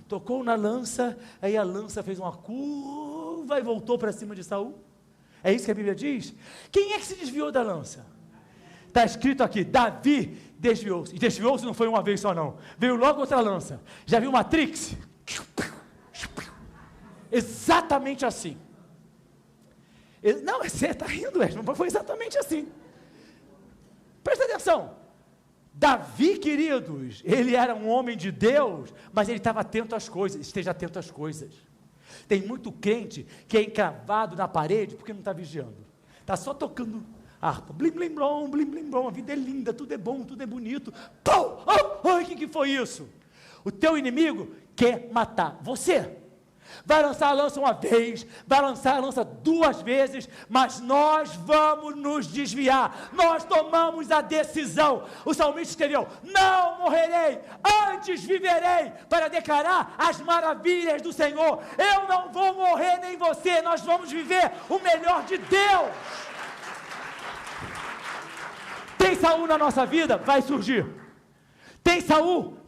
tocou na lança, aí a lança fez uma curva e voltou para cima de Saul. É isso que a Bíblia diz? Quem é que se desviou da lança? Está escrito aqui, Davi desviou-se, e desviou-se não foi uma vez só não, veio logo outra lança. Já viu Matrix? Exatamente assim. Não, você está rindo, mas foi exatamente assim. Presta atenção. Davi, queridos, ele era um homem de Deus, mas ele estava atento às coisas. Esteja atento às coisas. Tem muito crente que é encravado na parede porque não está vigiando. Está só tocando harpa. Blim, blim, blom, blim, blim, blom. A vida é linda, tudo é bom, tudo é bonito. Pum! Oh, o que foi isso? O teu inimigo quer matar você. Vai lançar a lança uma vez, vai lançar a lança 2 vezes, mas nós vamos nos desviar, nós tomamos a decisão. O salmista escreveu, não morrerei, antes viverei, para declarar as maravilhas do Senhor. Eu não vou morrer nem você, nós vamos viver o melhor de Deus. Tem Saul na nossa vida? Vai surgir. Tem Saul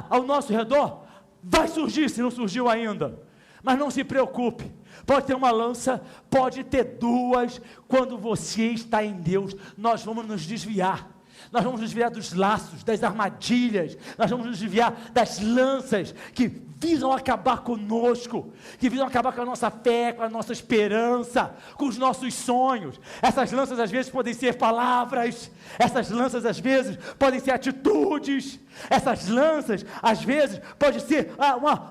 ao nosso redor? Vai surgir, se não surgiu ainda. Mas não se preocupe. Pode ter uma lança, pode ter 2. Quando você está em Deus, nós vamos nos desviar. Nós vamos nos desviar dos laços, das armadilhas. Nós vamos nos desviar das lanças que visam acabar conosco, que visam acabar com a nossa fé, com a nossa esperança, com os nossos sonhos. Essas lanças às vezes podem ser palavras, essas lanças às vezes podem ser atitudes, essas lanças às vezes podem ser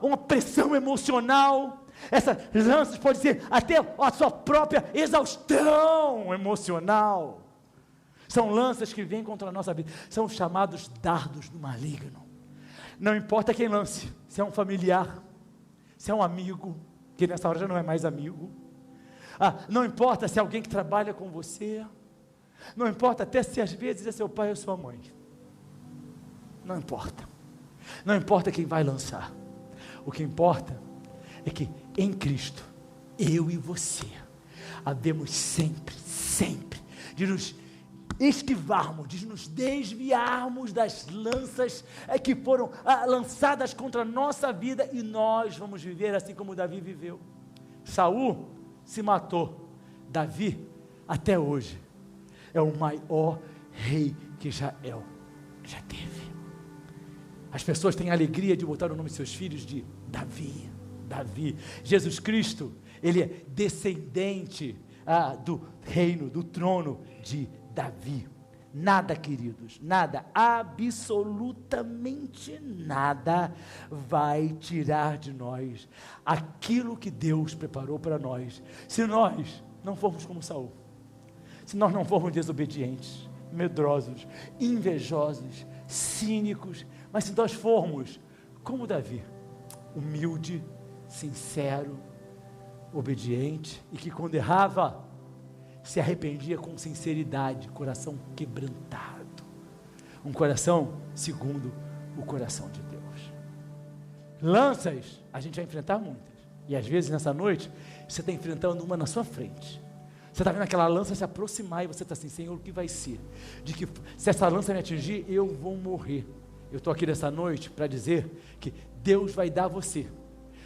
uma pressão emocional, essas lanças podem ser até a sua própria exaustão emocional. São lanças que vêm contra a nossa vida, são os chamados dardos do maligno. Não importa quem lance, se é um familiar, se é um amigo, que nessa hora já não é mais amigo. Não importa se é alguém que trabalha com você, não importa até se às vezes é seu pai ou sua mãe. Não importa. Não importa quem vai lançar. O que importa é que em Cristo, eu e você, havemos sempre de nos esquivarmos, de nos desviarmos das lanças que foram lançadas contra a nossa vida, e nós vamos viver assim como Davi viveu. Saul se matou, Davi até hoje é o maior rei que Israel já teve. As pessoas têm a alegria de botar o nome de seus filhos de Davi. Jesus Cristo, ele é descendente do reino, do trono de Davi. Nada, queridos, nada, absolutamente nada vai tirar de nós aquilo que Deus preparou para nós, se nós não formos como Saul, se nós não formos desobedientes, medrosos, invejosos, cínicos, mas se nós formos como Davi, humilde, sincero, obediente, e que quando errava, se arrependia com sinceridade, coração quebrantado, um coração segundo o coração de Deus. Lanças, a gente vai enfrentar muitas, e às vezes nessa noite, você está enfrentando uma na sua frente, você está vendo aquela lança se aproximar, e você está assim, Senhor, o que vai ser? De que se essa lança me atingir, eu vou morrer. Eu estou aqui nessa noite para dizer que Deus vai dar a você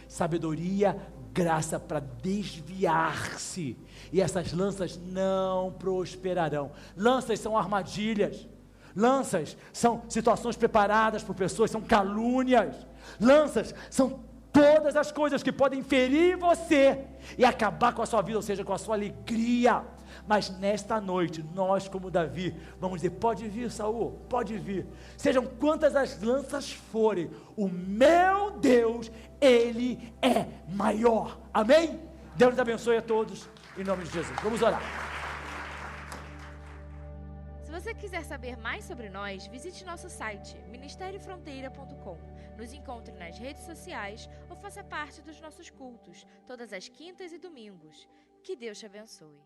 sabedoria graça para desviar-se, e essas lanças não prosperarão. Lanças são armadilhas, lanças são situações preparadas por pessoas, são calúnias, lanças são todas as coisas que podem ferir você e acabar com a sua vida, ou seja, com a sua alegria. Mas nesta noite, nós como Davi, vamos dizer, pode vir, Saul, pode vir, sejam quantas as lanças forem, o meu Deus, Ele é maior, amém? Deus nos abençoe a todos, em nome de Jesus. Vamos orar. Se você quiser saber mais sobre nós, visite nosso site, ministeriofronteira.com. Nos encontre nas redes sociais ou faça parte dos nossos cultos, todas as quintas e domingos. Que Deus te abençoe.